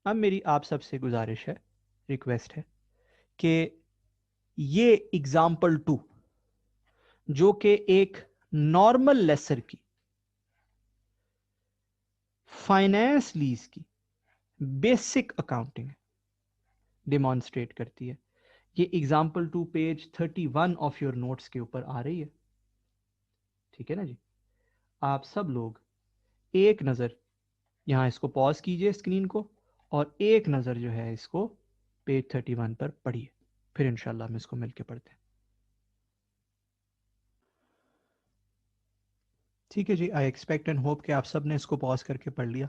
अब मेरी आप सबसे गुजारिश है, रिक्वेस्ट है कि ये एग्जाम्पल 2 जो कि एक नॉर्मल लेसर की फाइनेंस लीज की बेसिक अकाउंटिंग डिमॉन्स्ट्रेट करती है, ये example 2 page 31 of your notes के ऊपर आ रही है। ठीक है ना जी। आप सब लोग एक नज़र यहाँ इसको पॉज कीजिए स्क्रीन को, और एक नज़र जो है इसको पेज 31 पर पढ़िए, फिर इंशाल्लाह हम इसको मिलके पढ़ते हैं। ठीक है जी, आई एक्सपेक्ट एंड होप कि आप सब ने इसको पॉज करके पढ़ लिया।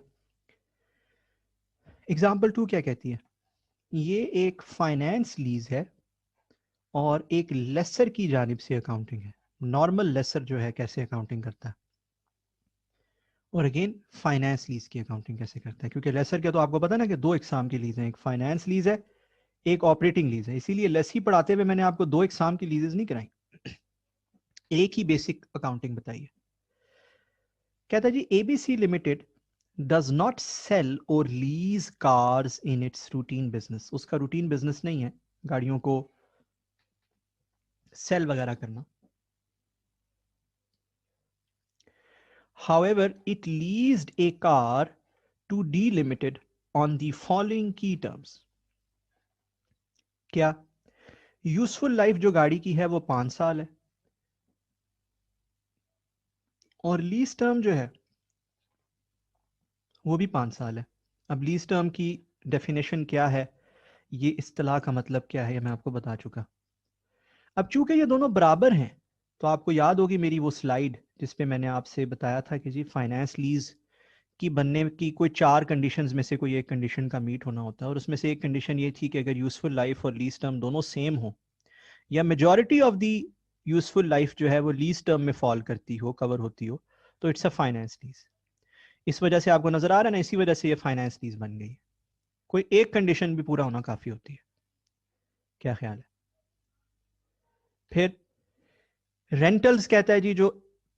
एग्जाम्पल 2 क्या कहती है? ये एक फाइनेंस लीज है और एक लेसर की जानिब से अकाउंटिंग है। नॉर्मल लेसर जो है कैसे अकाउंटिंग करता है, और अगेन फाइनेंस लीज की अकाउंटिंग कैसे करता है, क्योंकि लेसर के तो आपको पता है ना कि दो एग्जाम की लीज है, एक फाइनेंस लीज है, एक ऑपरेटिंग लीज है। इसीलिए लेस ही पढ़ाते हुए मैंने आपको दो एग्जाम की लीजेस नहीं कराई, एक ही बेसिक अकाउंटिंग बताई है। कहता है जी, ABC limited does not sell or lease cars in its routine business. उसका रूटीन बिजनेस नहीं है गाड़ियों को सेल वगैरह करना। However, it leased a car to D Limited on the following key terms. क्या? यूजफुल लाइफ जो गाड़ी की है वो 5 साल है, और लीज टर्म जो है वो भी 5 साल है। अब लीज टर्म की डेफिनेशन क्या है, ये इस्तिलाह का मतलब क्या है, ये मैं आपको बता चुका। अब चूंकि ये दोनों बराबर हैं, तो आपको याद होगी मेरी वो स्लाइड जिसपे मैंने आपसे बताया था कि जी फाइनेंस लीज की बनने की कोई 4 कंडीशंस में से कोई एक कंडीशन का मीट होना होता है, और उसमें से एक कंडीशन ये थी कि अगर यूजफुल लाइफ और लीज टर्म दोनों सेम हो, या majority of the useful life जो है वो लीज टर्म में फॉल करती हो, कवर होती हो, तो इट्स अ फाइनेंस लीज। इस वजह से आपको नजर आ रहा है ना, इसी वजह से ये फाइनेंस लीज बन गई। कोई एक कंडीशन भी पूरा होना काफी होती है। क्या ख्याल है? फिर रेंटल्स कहता है जी, जो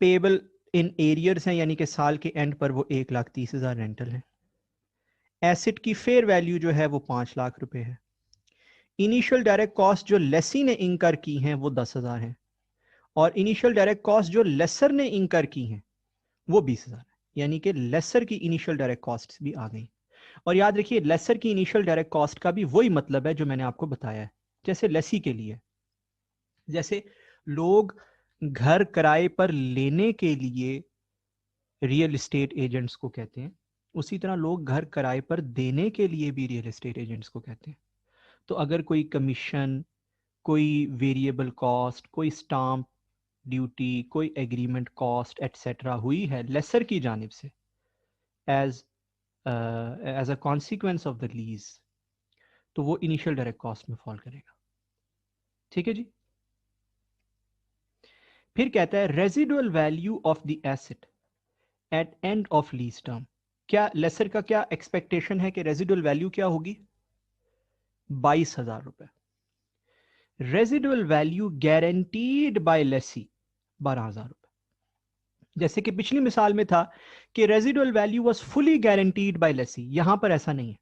पेबल इन एरियर्स हैं, यानी कि साल के एंड पर वो 1,30,000 रेंटल है। एसेट की फेयर वैल्यू जो है वो 5 लाख रुपए है। इनिशियल डायरेक्ट कॉस्ट जो लेसी ने इंकर की हैं वो 10,000 है, और इनिशियल डायरेक्ट कॉस्ट जो लेसर ने इंकर की हैं वो 20,000 है। यानी कि लेसर की इनिशियल डायरेक्ट कॉस्ट भी आ गई। और याद रखिए, लेसर की इनिशियल डायरेक्ट कॉस्ट का भी वही मतलब है जो मैंने आपको बताया है, जैसे लेसी के लिए, जैसे लोग घर किराए पर लेने के लिए रियल एस्टेट एजेंट्स को कहते हैं, उसी तरह लोग घर किराए पर देने के लिए भी रियल एस्टेट एजेंट्स को कहते हैं। तो अगर कोई कमीशन, कोई वेरिएबल कॉस्ट, कोई स्टाम्प ड्यूटी, कोई एग्रीमेंट कॉस्ट एटसेट्रा हुई है लेसर की जानिब से as as a consequence of the lease, तो वो इनिशियल डायरेक्ट कॉस्ट में फॉल करेगा। ठीक है जी। फिर कहता है residual value of the asset at end of lease term. क्या लेसर का क्या एक्सपेक्टेशन है कि रेजिडुअल वैल्यू क्या होगी? 22,000 रुपए। Residual value guaranteed by lessee 12,000 रुपए। जैसे कि पिछली मिसाल में था कि residual value was fully guaranteed by lessee, यहां पर ऐसा नहीं है,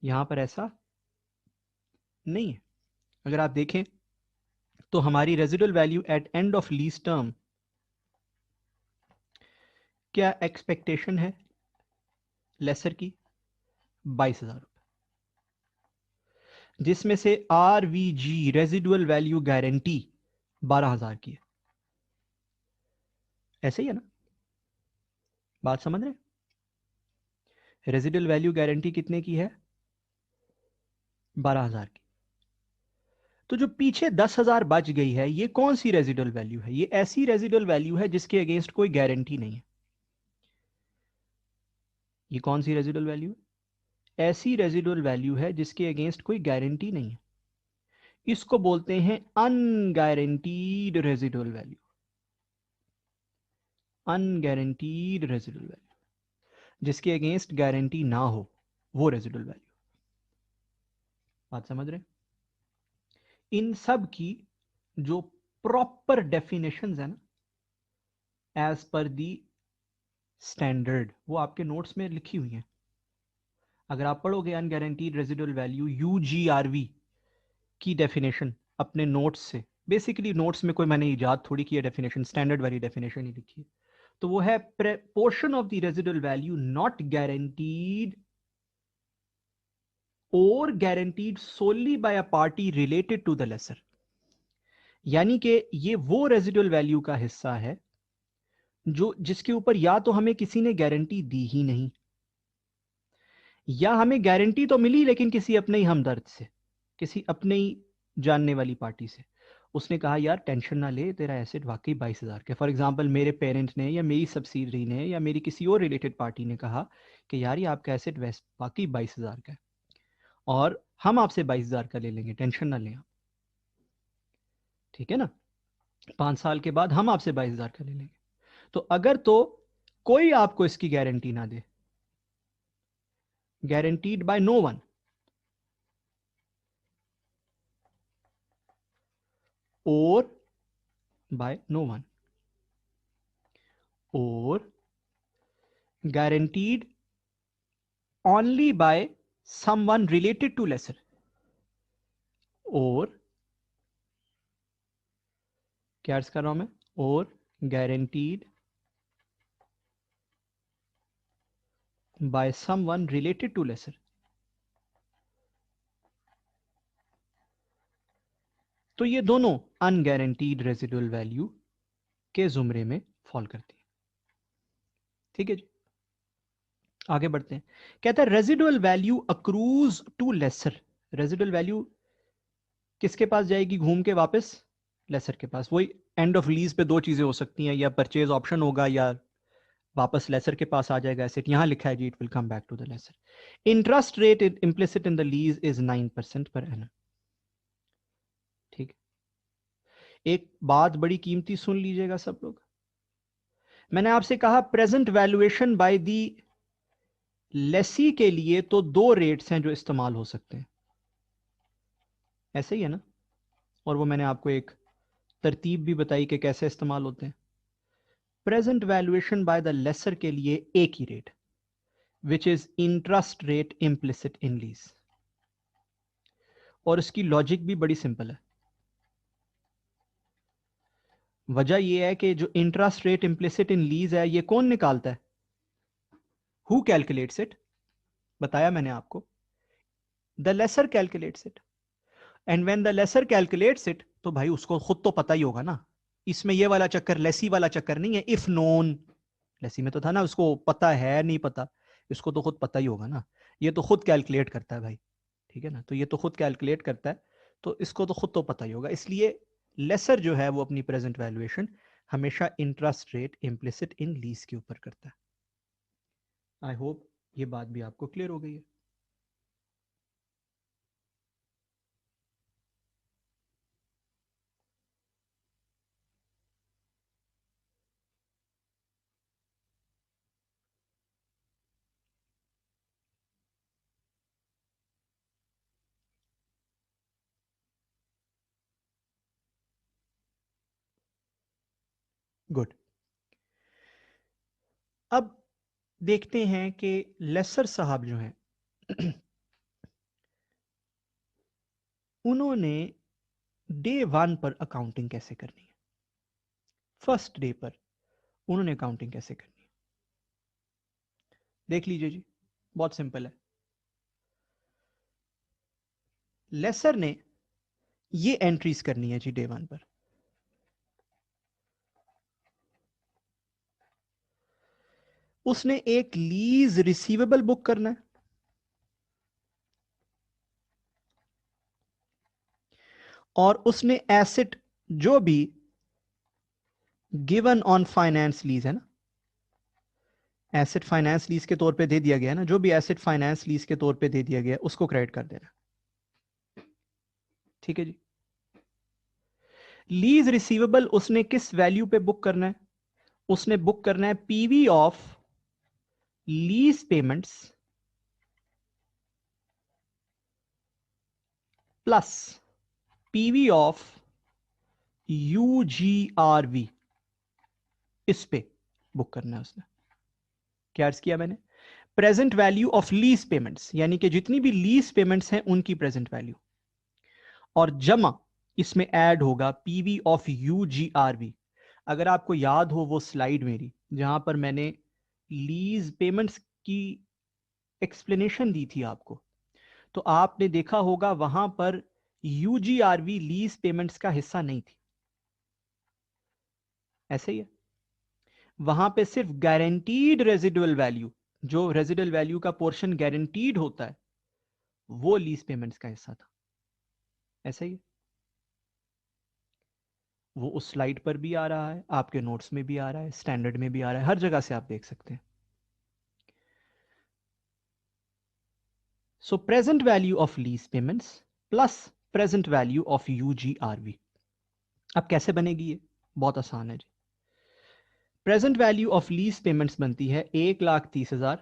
यहां पर ऐसा नहीं है। अगर आप देखें तो हमारी residual value at end of lease term क्या एक्सपेक्टेशन है लेसर की? 22,000 रुपए, जिसमें से आरवीजी रेजिडुअल वैल्यू गारंटी 12,000 की है। ऐसे ही है ना, बात समझ रहे हैं? रेजिडुअल वैल्यू गारंटी कितने की है? 12,000 की। तो जो पीछे 10,000 बच गई है, ये कौन सी रेजिडुअल वैल्यू है? ये ऐसी रेजिडुअल वैल्यू है जिसके अगेंस्ट कोई गारंटी नहीं है। ये कौन सी रेजिडुअल वैल्यू है? ऐसी रेजिडुअल वैल्यू है जिसके अगेंस्ट कोई गारंटी नहीं है। इसको बोलते हैं unguaranteed residual value. Unguaranteed residual value, जिसके अगेंस्ट गारंटी ना हो, वो रेजिडुअल वैल्यू। बात समझ रहे हैं? इन सब की जो प्रॉपर डेफिनेशंस है ना एज पर दी स्टैंडर्ड, वो आपके नोट्स में लिखी हुई हैं। अगर आप पढ़ोगे अनगारंटीड रेजिडुअल वैल्यू यूजीआरवी की डेफिनेशन अपने नोट्स से, बेसिकली नोट्स में कोई मैंने इजाद थोड़ी की है, डेफिनेशन स्टैंडर्ड वाली डेफिनेशन ही लिखी है, तो वो है portion of the residual value not guaranteed or guaranteed solely by a party related to the lessor. यानी कि ये वो रेजिडुअल वैल्यू का हिस्सा है जो जिसके ऊपर या तो हमें किसी ने गारंटी दी ही नहीं, या हमें गारंटी तो मिली लेकिन किसी अपने ही हमदर्द से, किसी अपने ही जानने वाली पार्टी से। उसने कहा यार टेंशन ना ले, तेरा एसेट वाकई 22,000 का। फॉर एग्जांपल मेरे पेरेंट्स ने या मेरी सब्सिडरी ने या मेरी किसी और रिलेटेड पार्टी ने कहा कि यार ये आपका एसेट वाकई 22,000 का है और हम आपसे 22,000 का ले लेंगे, टेंशन ना लें आप, ठीक है ना, 5 साल के बाद हम आपसे 22,000 का ले लेंगे। तो अगर तो कोई आपको इसकी गारंटी ना दे, गारंटीड बाय नो वन, और बाय नो वन, और guaranteed only by someone related to lesser, और क्या अर्ज कर रहा हूं मैं, और guaranteed by someone related to lesser। तो ये दोनों अनगारंटीड रेजिडुअल वैल्यू के जुमरे में फॉल करती है। ठीक है जी, आगे बढ़ते हैं। कहता है residual value accrues to lessor. Residual value किसके पास जाएगी घूम के वापस, लेसर के पास। वही एंड ऑफ लीज पे दो चीजें हो सकती हैं, या परचेज ऑप्शन होगा या वापस लेसर के पास आ जाएगा एसेट। यहां लिखा है जी it will come back to the lessor. Interest rate implicit in the lease is 9% per annum. ठीक, एक बात बड़ी कीमती सुन लीजिएगा सब लोग। मैंने आपसे कहा present valuation by the lessee के लिए तो दो रेट्स हैं जो इस्तेमाल हो सकते हैं, ऐसे ही है ना, और वो मैंने आपको एक तरतीब भी बताई कि कैसे इस्तेमाल होते हैं। Present valuation by the lessor के लिए एक ही rate, which is interest rate implicit in lease. और इसकी लॉजिक भी बड़ी सिंपल है। वजह यह है कि जो interest rate implicit in lease है ये कौन निकालता है, हु कैलकुलेट्स इट, बताया मैंने आपको, the lessor calculates it. And when the lessor calculates it, तो भाई उसको खुद तो पता ही होगा ना, इसमें ये वाला चक्कर लेसी वाला चक्कर नहीं है। इफ नोन, लेसी में तो था ना उसको पता है नहीं पता, इसको तो खुद पता ही होगा ना, ये तो खुद कैलकुलेट करता है भाई, ठीक है ना, तो ये तो खुद कैलकुलेट करता है, तो इसको तो खुद तो पता ही होगा। इसलिए लेसर जो है वो अपनी प्रेजेंट वैल्यूएशन हमेशा interest rate implicit in lease के ऊपर करता है। आई होप ये बात भी आपको क्लियर हो गई है। गुड। अब देखते हैं कि लेसर साहब जो हैं उन्होंने डे 1 पर अकाउंटिंग कैसे करनी है, फर्स्ट डे पर उन्होंने अकाउंटिंग कैसे करनी है। देख लीजिए जी, बहुत सिंपल है। लेसर ने ये एंट्रीज करनी है जी डे 1 पर। उसने एक लीज रिसीवेबल बुक करना है, और उसने एसेट जो भी गिवन ऑन फाइनेंस लीज है ना, एसेट फाइनेंस लीज के तौर पे दे दिया गया ना, जो भी एसेट फाइनेंस लीज के तौर पे दे दिया गया उसको क्रेडिट कर देना। ठीक है जी। लीज रिसीवेबल उसने किस वैल्यू पे बुक करना है, उसने बुक करना है PV of lease payments plus PV of UGRV, इस पे बुक करना है उसने। क्या अर्ज किया मैंने, present value of lease payments, यानी कि जितनी भी लीज पेमेंट्स हैं उनकी प्रेजेंट वैल्यू, और जमा इसमें ऐड होगा पीवी ऑफ यूजीआरवी। अगर आपको याद हो वो स्लाइड मेरी जहां पर मैंने लीज पेमेंट्स की एक्सप्लेनेशन दी थी आपको, तो आपने देखा होगा वहां पर यूजीआरवी लीज पेमेंट्स का हिस्सा नहीं थी, ऐसे ही है। वहां पे सिर्फ गारंटीड रेजिडुअल वैल्यू, जो रेजिडुअल वैल्यू का पोर्शन गारंटीड होता है, वो लीज पेमेंट्स का हिस्सा था, ऐसे ही है। वो उस स्लाइड पर भी आ रहा है, आपके नोट्स में भी आ रहा है, स्टैंडर्ड में भी आ रहा है, हर जगह से आप देख सकते हैं। So present value of lease payments plus present value of UGRV. अब कैसे बनेगी ये? बहुत आसान है जी। Present value of lease payments बनती है 1,30,000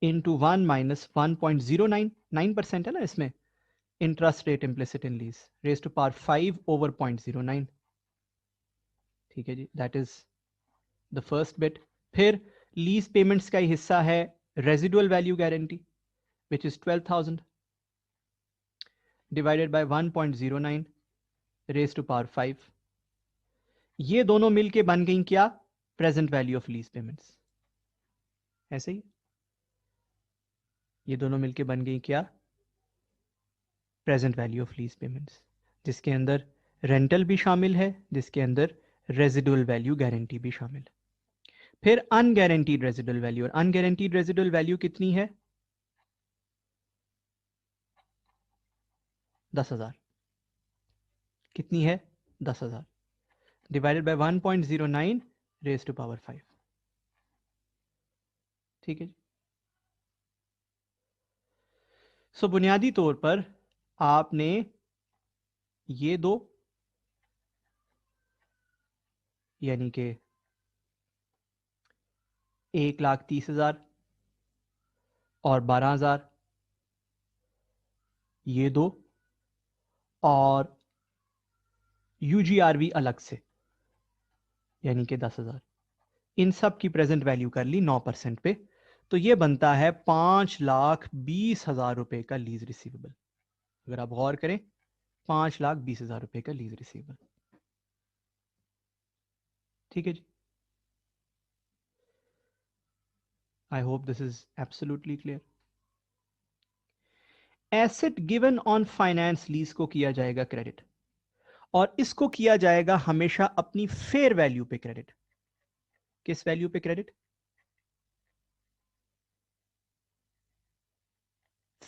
इंटू 1 माइनस 1.099% है ना इसमें, interest rate implicit in lease raise to power 5 over 0.09। ठीक है जी, that is the first bit. फिर लीज पेमेंट्स का ही हिस्सा है residual value guarantee which is 12,000 divided by 1.09 raise to power 5। ये दोनों मिलके बन गई क्या? Present value of lease payments. ऐसे ही ये दोनों मिलके बन गई क्या? Present value of lease payments, जिसके अंदर रेंटल भी शामिल है, जिसके अंदर रेजिडुअल वैल्यू गारंटी भी शामिल है। फिर अनगारंटीड रेजिडुअल वैल्यू, और अनगारंटीड रेजिडुअल वैल्यू कितनी है? 10,000। कितनी है? 10,000 divided by 1.09 raise to power 5। ठीक है जी। सो बुनियादी तौर पर आपने ये दो, यानी कि 1,30,000 और 12,000, ये दो, और यूजीआरवी अलग से यानी कि 10,000, इन सब की प्रेजेंट वैल्यू कर ली 9% पे, तो ये बनता है 5,20,000 रुपए का लीज रिसीवेबल। अगर आप गौर करें, 5,20,000 रुपए का लीज रिसीवेबल। ठीक है जी, I hope this is absolutely clear. Asset given on finance lease को किया जाएगा क्रेडिट, और इसको किया जाएगा हमेशा अपनी फेयर वैल्यू पे क्रेडिट। किस वैल्यू पे क्रेडिट?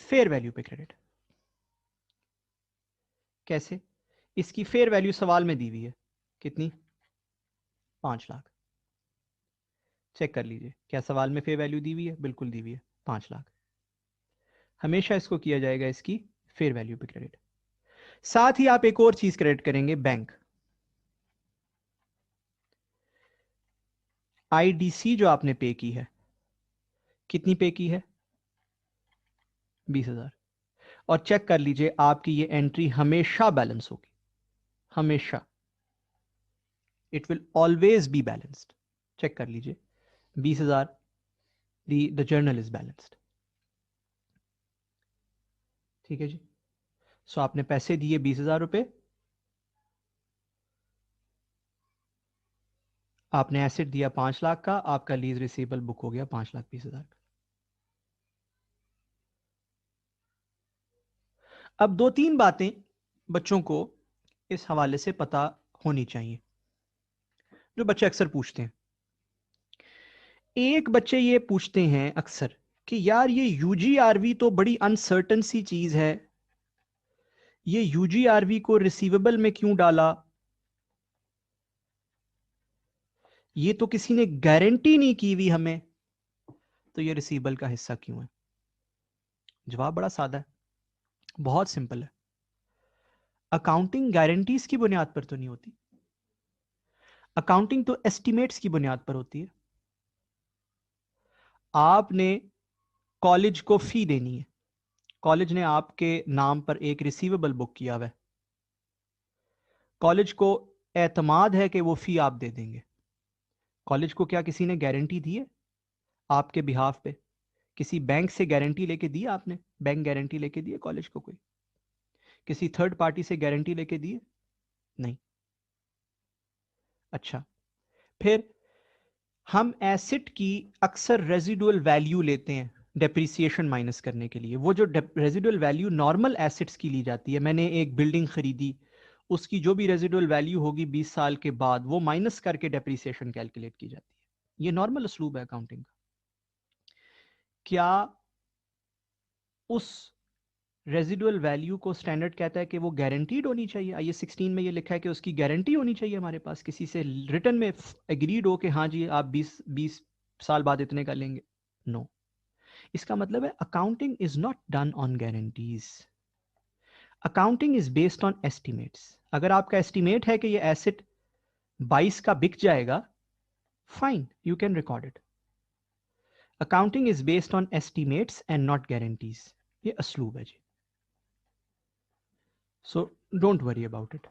फेयर वैल्यू पे क्रेडिट। कैसे? इसकी फेयर वैल्यू सवाल में दी हुई है, कितनी? 5,00,000। चेक कर लीजिए, क्या सवाल में फेयर वैल्यू दी हुई है? बिल्कुल दी हुई है, 5,00,000। हमेशा इसको किया जाएगा इसकी फेयर वैल्यू पे क्रेडिट। साथ ही आप एक और चीज क्रेडिट करेंगे, बैंक। आईडीसी जो आपने पे की है, कितनी पे की है? 20,000। और चेक कर लीजिए, आपकी ये एंट्री हमेशा बैलेंस होगी, हमेशा। It will always be balanced. Check कर लीजिए, 20,000, द जर्नल इज बैलेंस्ड। ठीक है जी। सो आपने पैसे दिए 20,000 रुपए, आपने एसेट दिया 5,00,000 का, आपका लीज रिसीवेबल बुक हो गया 5,20,000 का। अब दो तीन बातें बच्चों को इस हवाले से पता होनी चाहिए, जो बच्चे अक्सर पूछते हैं। एक बच्चे ये पूछते हैं अक्सर कि यार ये यूजीआरवी तो बड़ी अनसर्टन सी चीज है, ये यूजीआरवी को रिसीवेबल में क्यों डाला? ये तो किसी ने गारंटी नहीं की हुई हमें, तो ये रिसीवेबल का हिस्सा क्यों है? जवाब बड़ा सादा है, बहुत सिंपल है। अकाउंटिंग गारंटीज की बुनियाद पर तो नहीं होती, अकाउंटिंग तो एस्टिमेट्स की बुनियाद पर होती है। आपने कॉलेज को फी देनी है, कॉलेज ने आपके नाम पर एक रिसीवेबल बुक किया हुआ है, कॉलेज को एतमाद है कि वो फी आप दे देंगे। कॉलेज को क्या किसी ने गारंटी दी है? आपके बिहाफ पे? किसी बैंक से गारंटी लेके दी आपने? बैंक गारंटी लेके दी है कॉलेज को? कोई किसी थर्ड पार्टी से गारंटी लेके दी है? नहीं। अच्छा, फिर हम एसेट की अक्सर रेजिडुअल वैल्यू लेते हैं डेप्रिसिएशन माइनस करने के लिए। वो जो रेजिडुअल वैल्यू नॉर्मल एसेट्स की ली जाती है, मैंने एक बिल्डिंग खरीदी, उसकी जो भी रेजिडुअल वैल्यू होगी 20 साल के बाद, वो माइनस करके डेप्रिसिएशन कैलकुलेट की जाती है। ये नॉर्मल असलूब है अकाउंटिंग का। क्या उस रेजिडुअल वैल्यू को स्टैंडर्ड कहता है कि वो गारंटीड होनी चाहिए? आइए 16 में ये लिखा है कि उसकी गारंटी होनी चाहिए हमारे पास, किसी से रिटर्न में एग्रीड हो कि हाँ जी आप 20 साल बाद इतने का लेंगे। नो, इसका मतलब है accounting is not done on guarantees, accounting is based on estimates. अगर आपका एस्टिमेट है कि ये एसेट 22 का बिक जाएगा, fine, you can record it. Accounting is based on estimates and not guarantees. ये असलूब है जी। So don't worry about it.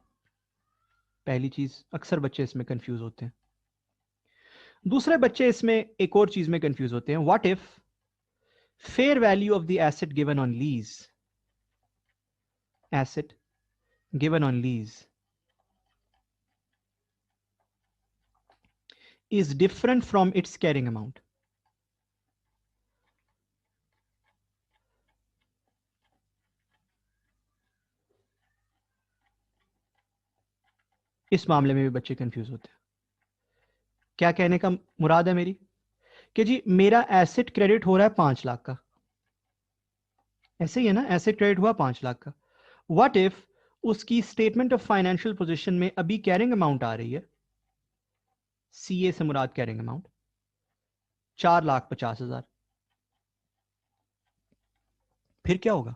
पहली चीज, अक्सर बच्चे इसमें कंफ्यूज होते हैं। दूसरे बच्चे इसमें एक और चीज में कंफ्यूज होते हैं। What if fair value of the asset given on lease, asset given on lease is different from its carrying amount? इस मामले में भी बच्चे कंफ्यूज होते हैं। क्या कहने का मुराद है मेरी कि जी मेरा एसेट क्रेडिट हो रहा है 5 लाख का, ऐसे ही है ना, एसेट क्रेडिट हुआ 5 लाख का। व्हाट इफ उसकी स्टेटमेंट ऑफ फाइनेंशियल पोजीशन में अभी कैरिंग अमाउंट आ रही है, सीए से मुराद कैरिंग अमाउंट 4,50,000, फिर क्या होगा?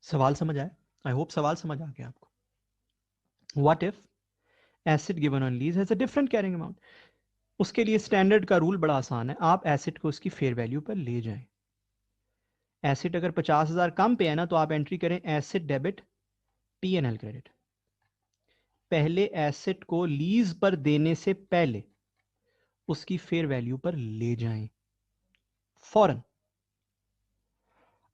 सवाल समझ आया? आई होप सवाल समझ आ गया आपको। What if asset given on lease has a different carrying amount? उसके लिए स्टैंडर्ड का रूल बड़ा आसान है, आप एसेट को उसकी फेयर वैल्यू पर ले जाएं। एसेट अगर 50,000 कम पे है ना, तो आप एंट्री करें एसेट डेबिट पीएनएल क्रेडिट। पहले एसेट को लीज पर देने से पहले उसकी फेयर वैल्यू पर ले जाएं फौरन।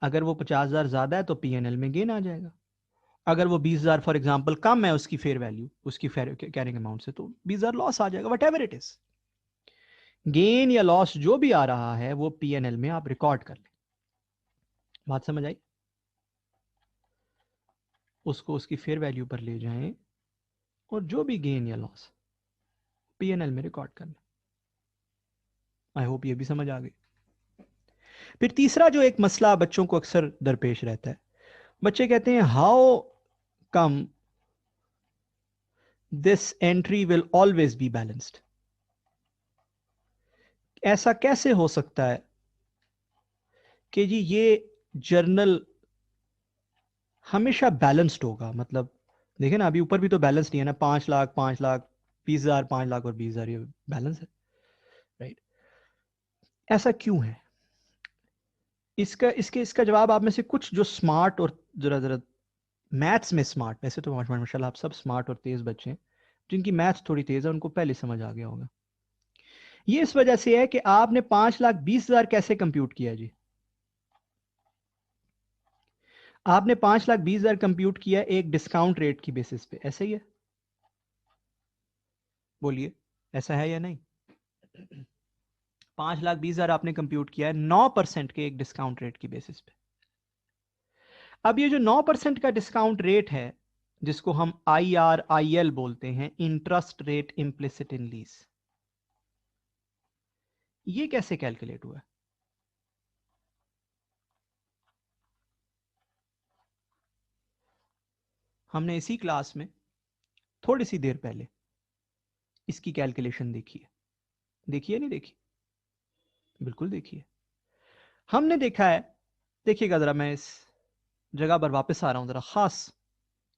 अगर वो 50,000 ज्यादा है तो पीएनएल में गेन आ जाएगा। अगर वो 20,000 फॉर एग्जाम्पल कम है उसकी फेयर वैल्यू, उसकी कैरिंग अमाउंट से, तो 20,000 लॉस आ जाएगा। What ever it is, gain या लॉस जो भी आ रहा है वो पीएनएल में आप रिकॉर्ड कर लें। बात समझ आई? उसको उसकी फेयर वैल्यू पर ले जाएं और जो भी गेन या लॉस पीएनएल में रिकॉर्ड कर लें। आई होप ये भी समझ आ गई। फिर तीसरा जो एक मसला बच्चों को अक्सर दरपेश रहता है, बच्चे कहते हैं how come this entry will always be balanced? ऐसा कैसे हो सकता है कि जी ये जर्नल हमेशा बैलेंस्ड होगा? मतलब देखिए ना, अभी ऊपर भी तो बैलेंस नहीं है ना, 5 लाख 5 लाख, 20,000 5 लाख और 20,000, ये बैलेंस है, राइट? ऐसा क्यों है? इसका जवाब आप में से कुछ जो स्मार्ट और जरा जरा मैथ्स में स्मार्ट, वैसे तो माशाल्लाह आप सब स्मार्ट और तेज बच्चे हैं, जिनकी मैथ्स थोड़ी तेज है उनको पहले समझ आ गया होगा। ये इस वजह से है कि आपने 5,20,000 कैसे कंप्यूट किया जी? आपने 5,20,000 कंप्यूट किया एक डिस्काउंट रेट की बेसिस पे, ऐसे ही है? बोलिए, ऐसा है या नहीं? 5,20,000 आपने कंप्यूट किया है 9% के एक डिस्काउंट रेट की बेसिस पे। अब ये जो 9% का डिस्काउंट रेट है, जिसको हम IRIL बोलते हैं, interest rate implicit in lease, ये कैसे कैलकुलेट हुआ है? हमने इसी क्लास में थोड़ी सी देर पहले इसकी कैलकुलेशन देखी है। देखिए नहीं देखी? बिल्कुल देखिए। हमने देखा है, देखिएगा जरा, मैं इस जगह पर वापस आ रहा हूं जरा खास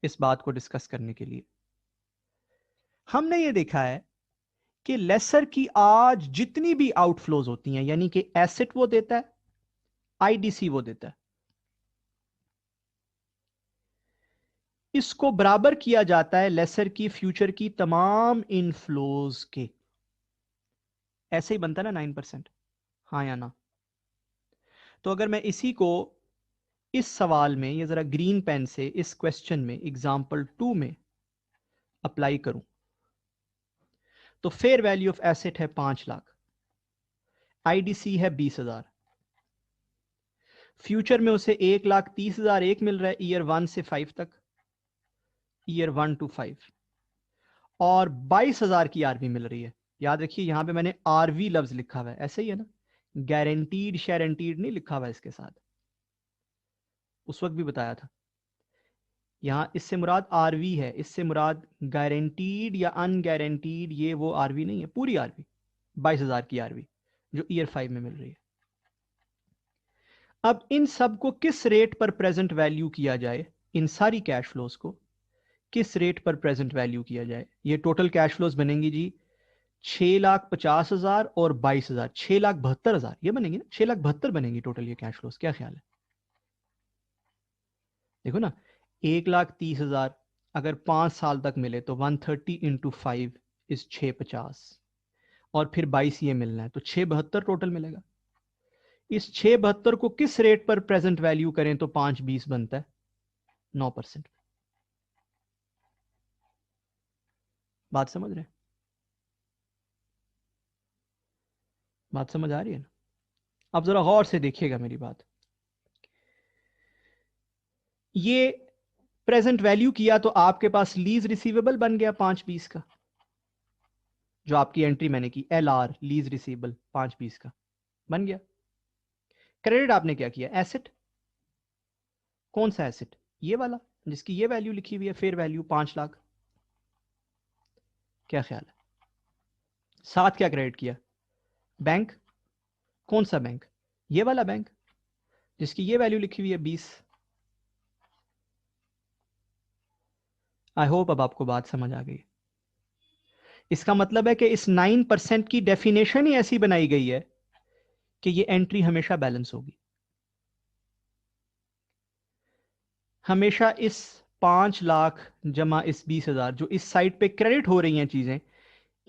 इस बात को डिस्कस करने के लिए। हमने ये देखा है कि लेसर की आज जितनी भी आउटफ्लोज होती हैं, यानी कि एसेट वो देता है, आईडीसी वो देता है, इसको बराबर किया जाता है लेसर की फ्यूचर की तमाम इनफ्लोज के। ऐसे ही बनता है ना 9%, हाँ या ना? तो अगर मैं इसी को इस सवाल में, ये जरा ग्रीन पेन से इस क्वेश्चन में एग्जाम्पल 2 में अप्लाई करूं, तो फेयर वैल्यू ऑफ एसेट है 5 लाख, आईडीसी है 20,000, फ्यूचर में उसे 1,30,000 एक मिल रहा है ईयर 1 से 5 तक, ईयर 1 to 5, और 22,000 की आरवी मिल रही है। याद रखिए यहां पे मैंने आरवी लफ्ज लिखा हुआ है, ऐसे ही है ना, गारंटीड शेरेंटीड नहीं लिखा हुआ है इसके साथ, उस वक्त भी बताया था। यहां इससे मुराद आरवी है, इससे मुराद गारंटीड या अनगारंटीड, ये वो आरवी नहीं है, पूरी आरवी 22,000 की आरवी जो ईयर 5 में मिल रही है। अब इन सब को किस रेट पर प्रेजेंट वैल्यू किया जाए, इन सारी कैश फ्लोज को किस रेट पर प्रेजेंट वैल्यू किया जाए? ये टोटल कैश फ्लोज बनेंगी जी 6,50,000 और 22,000, 6,72,000 ये बनेंगी ना, 6,72,000 बनेंगी टोटल ये कैश फ्लोज। क्या ख्याल है? देखो ना, 1,30,000 अगर 5 साल तक मिले तो 130 इंटू 5 इज 650, और फिर 22 ये मिलना है तो 672 टोटल मिलेगा। इस 672 को किस रेट पर प्रेजेंट वैल्यू करें तो 520 बनता है? 9%। बात समझ रहे हैं? बात समझ आ रही है ना? अब जरा गौर से देखिएगा मेरी बात। ये प्रेजेंट वैल्यू किया तो आपके पास लीज रिसीवेबल बन गया 520 का, जो आपकी एंट्री मैंने की LR लीज रिसीवेबल 520 का बन गया। क्रेडिट आपने क्या किया? एसेट। कौन सा एसेट? ये वाला जिसकी ये वैल्यू लिखी हुई है, फेयर वैल्यू 5 लाख। क्या ख्याल है? साथ क्या क्रेडिट किया? बैंक। कौन सा बैंक? ये वाला बैंक जिसकी ये वैल्यू लिखी हुई है 20। आई होप अब आपको बात समझ आ गई। इसका मतलब है कि इस 9% की डेफिनेशन ही ऐसी बनाई गई है कि ये एंट्री हमेशा बैलेंस होगी, हमेशा इस 5 लाख जमा इस 20,000 जो इस साइड पे क्रेडिट हो रही हैं चीजें,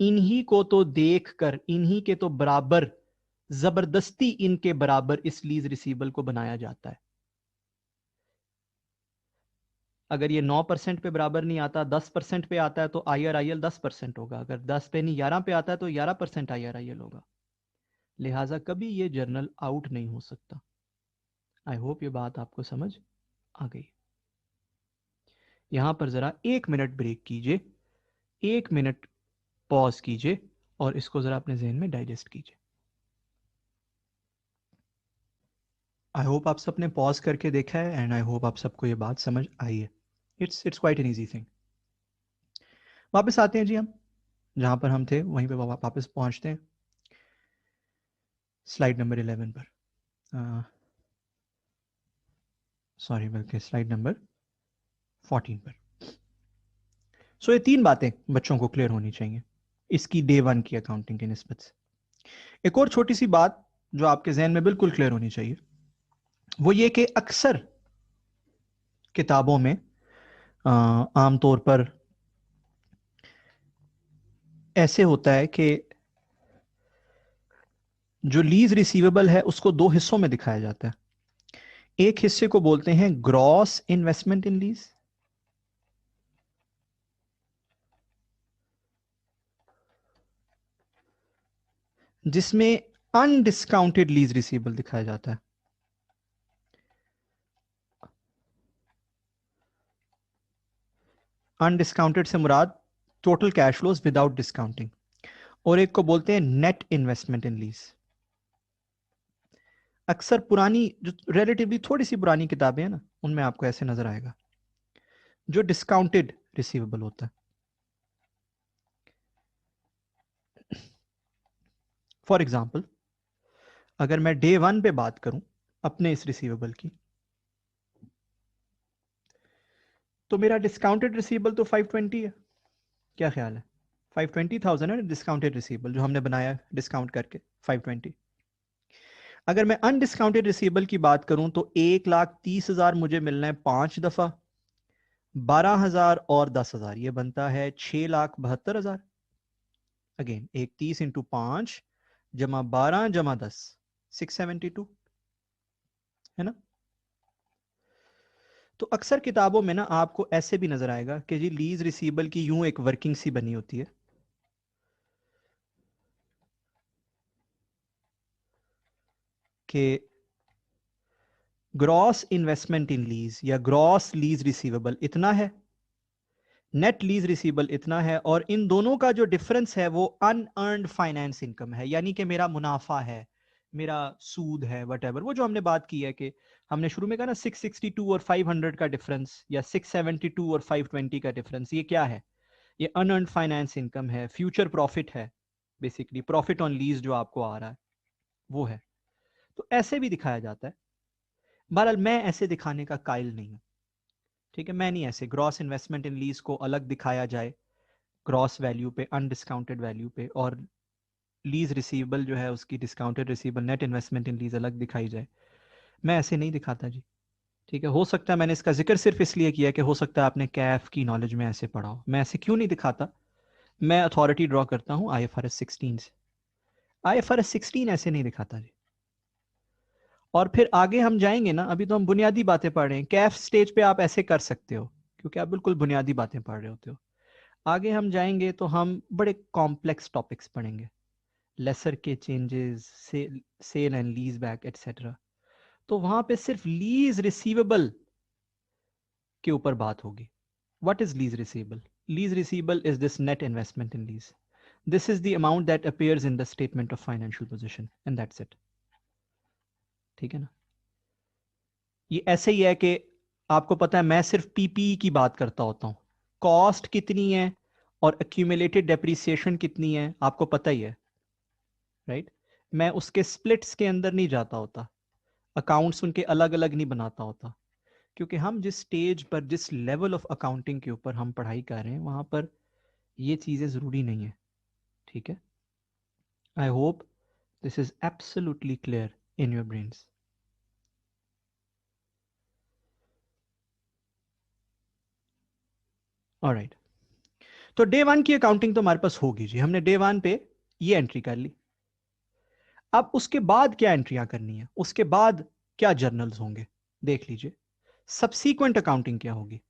इन्हीं को तो देखकर, इन्हीं के तो बराबर, जबरदस्ती इनके बराबर इस लीज रिसीवेबल को बनाया जाता है। अगर ये 9% पे बराबर नहीं आता, 10% पे आता है तो IRIL 10% होगा, अगर 10 पे नहीं 11 पे आता है तो 11% IRIL होगा। लिहाजा कभी ये जर्नल आउट नहीं हो सकता। आई होप ये बात आपको समझ आ गई। यहां पर जरा 1 मिनट ब्रेक कीजिए, 1 मिनट पॉज कीजिए और इसको जरा अपने जहन में डाइजेस्ट कीजिए। आई होप आप सबने पॉज करके देखा है एंड आई होप आप सबको ये बात समझ आई है। It's quite an easy thing. वापस आते हैं जी, हम जहां पर हम थे वहीं पे वापस पहुंचते हैं स्लाइड नंबर 11 पर, सॉरी बल्कि स्लाइड नंबर 14 पर। सो ये 3 बातें बच्चों को क्लियर होनी चाहिए इसकी डे 1 की अकाउंटिंग की निस्बत से। एक और छोटी सी बात जो आपके जहन में बिल्कुल क्लियर होनी चाहिए वो ये कि अक्सर किताबों में आमतौर पर ऐसे होता है कि जो लीज रिसीवेबल है उसको 2 हिस्सों में दिखाया जाता है। एक हिस्से को बोलते हैं ग्रॉस इन्वेस्टमेंट इन लीज, जिसमें अनडिस्काउंटेड लीज रिसीवेबल दिखाया जाता है। अनडिस्काउंटेड से मुराद total cash flows without discounting. और एक को बोलते हैं नेट इन्वेस्टमेंट इन लीज। अक्सर पुरानी जो रिलेटिवली थोड़ी सी पुरानी किताबें हैं ना, उनमें आपको ऐसे नजर आएगा जो डिस्काउंटेड रिसीवेबल होता है। फॉर एग्जाम्पल, अगर मैं डे 1 पे बात करूं अपने इस रिसीवेबल की, तो मेरा डिस्काउंटेड रिसीवेबल तो 520 है। क्या ख्याल है? 520,000 है डिस्काउंटेड रिसीवेबल जो हमने बनाया डिस्काउंट करके 520। अगर मैं अनडिस्काउंटेड रिसीवेबल की बात करूं तो 1,30,000 मुझे मिलना है 5 दफा, 12,000 और 10,000 ये बनता है 6,72,000। अगेन 1,30 इंटू 5 जमा 12 जमा 10, 672 है ना। तो अक्सर किताबों में ना आपको ऐसे भी नजर आएगा कि जी लीज रिसीवेबल की यूं एक वर्किंग सी बनी होती है कि ग्रॉस इन्वेस्टमेंट इन लीज या ग्रॉस लीज रिसीवेबल इतना है, नेट लीज रिसीवेबल इतना है, और इन दोनों का जो डिफरेंस है वो अनअर्न्ड फाइनेंस इनकम है, यानी कि मेरा मुनाफा है, मेरा सूद है, वट वो जो हमने बात की है कि हमने शुरू में कहा ना 662 और 500 का डिफरेंस या 672 और 520 का डिफरेंस, ये क्या है? ये अनअर्न्ड फाइनेंस इनकम है, फ्यूचर प्रॉफिट है, बेसिकली प्रॉफिट ऑन लीज जो आपको आ रहा है वो है। तो ऐसे भी दिखाया जाता है। बहरहाल मैं ऐसे दिखाने का कायल नहीं हूं, ठीक है। मैं नहीं ऐसे ग्रॉस इन्वेस्टमेंट इन लीज को अलग दिखाया जाए ग्रॉस वैल्यू पे, अनडिस्काउंटेड वैल्यू पे, और लीज रिसीवेबल जो है उसकी discounted receivable net investment in lease अलग दिखाई जाए, मैं ऐसे नहीं दिखाता जी, ठीक है। हो सकता है मैंने इसका जिक्र सिर्फ इसलिए किया कि हो सकता है आपने कैफ की नॉलेज में ऐसे पढ़ा हो। मैं ऐसे क्यों नहीं दिखाता? मैं अथॉरिटी ड्रॉ करता हूं IFRS 16 से। IFRS 16 ऐसे नहीं दिखाता जी। और फिर आगे हम जाएंगे ना, अभी तो हम बुनियादी बातें पढ़ रहे हैं, कैफ स्टेज पे आप ऐसे कर सकते हो क्योंकि आप बिल्कुल बुनियादी बातें पढ़ रहे होते हो। आगे हम जाएंगे तो हम बड़े कॉम्प्लेक्स टॉपिक्स पढ़ेंगे, लेसर के changes, sale and lease back etcetera. तो वहां पे सिर्फ लीज रिसीवेबल के ऊपर बात होगी। What is lease receivable? Lease receivable is this net investment in lease, this is the amount that appears in the statement of financial position and that's it, ठीक है ना। ये ऐसे ही है कि आपको पता है मैं सिर्फ पीपीई की बात करता होता हूं, कॉस्ट कितनी है और एक्यूमुलेटेड डेप्रिसिएशन कितनी है आपको पता ही है, राइट। मैं उसके स्प्लिट्स के अंदर नहीं जाता होता, अकाउंट्स उनके अलग अलग नहीं बनाता होता, क्योंकि हम जिस स्टेज पर, जिस लेवल ऑफ अकाउंटिंग के ऊपर हम पढ़ाई कर रहे हैं वहां पर ये चीजें जरूरी नहीं है, ठीक है। आई hope this is absolutely clear in your brains. Alright, तो डे वन की अकाउंटिंग तो हमारे पास होगी जी, हमने डे वन पे ये एंट्री कर ली। अब उसके बाद क्या एंट्रियां करनी है, उसके बाद क्या जर्नल्स होंगे, देख लीजिए। सबसीक्वेंट अकाउंटिंग क्या होगी?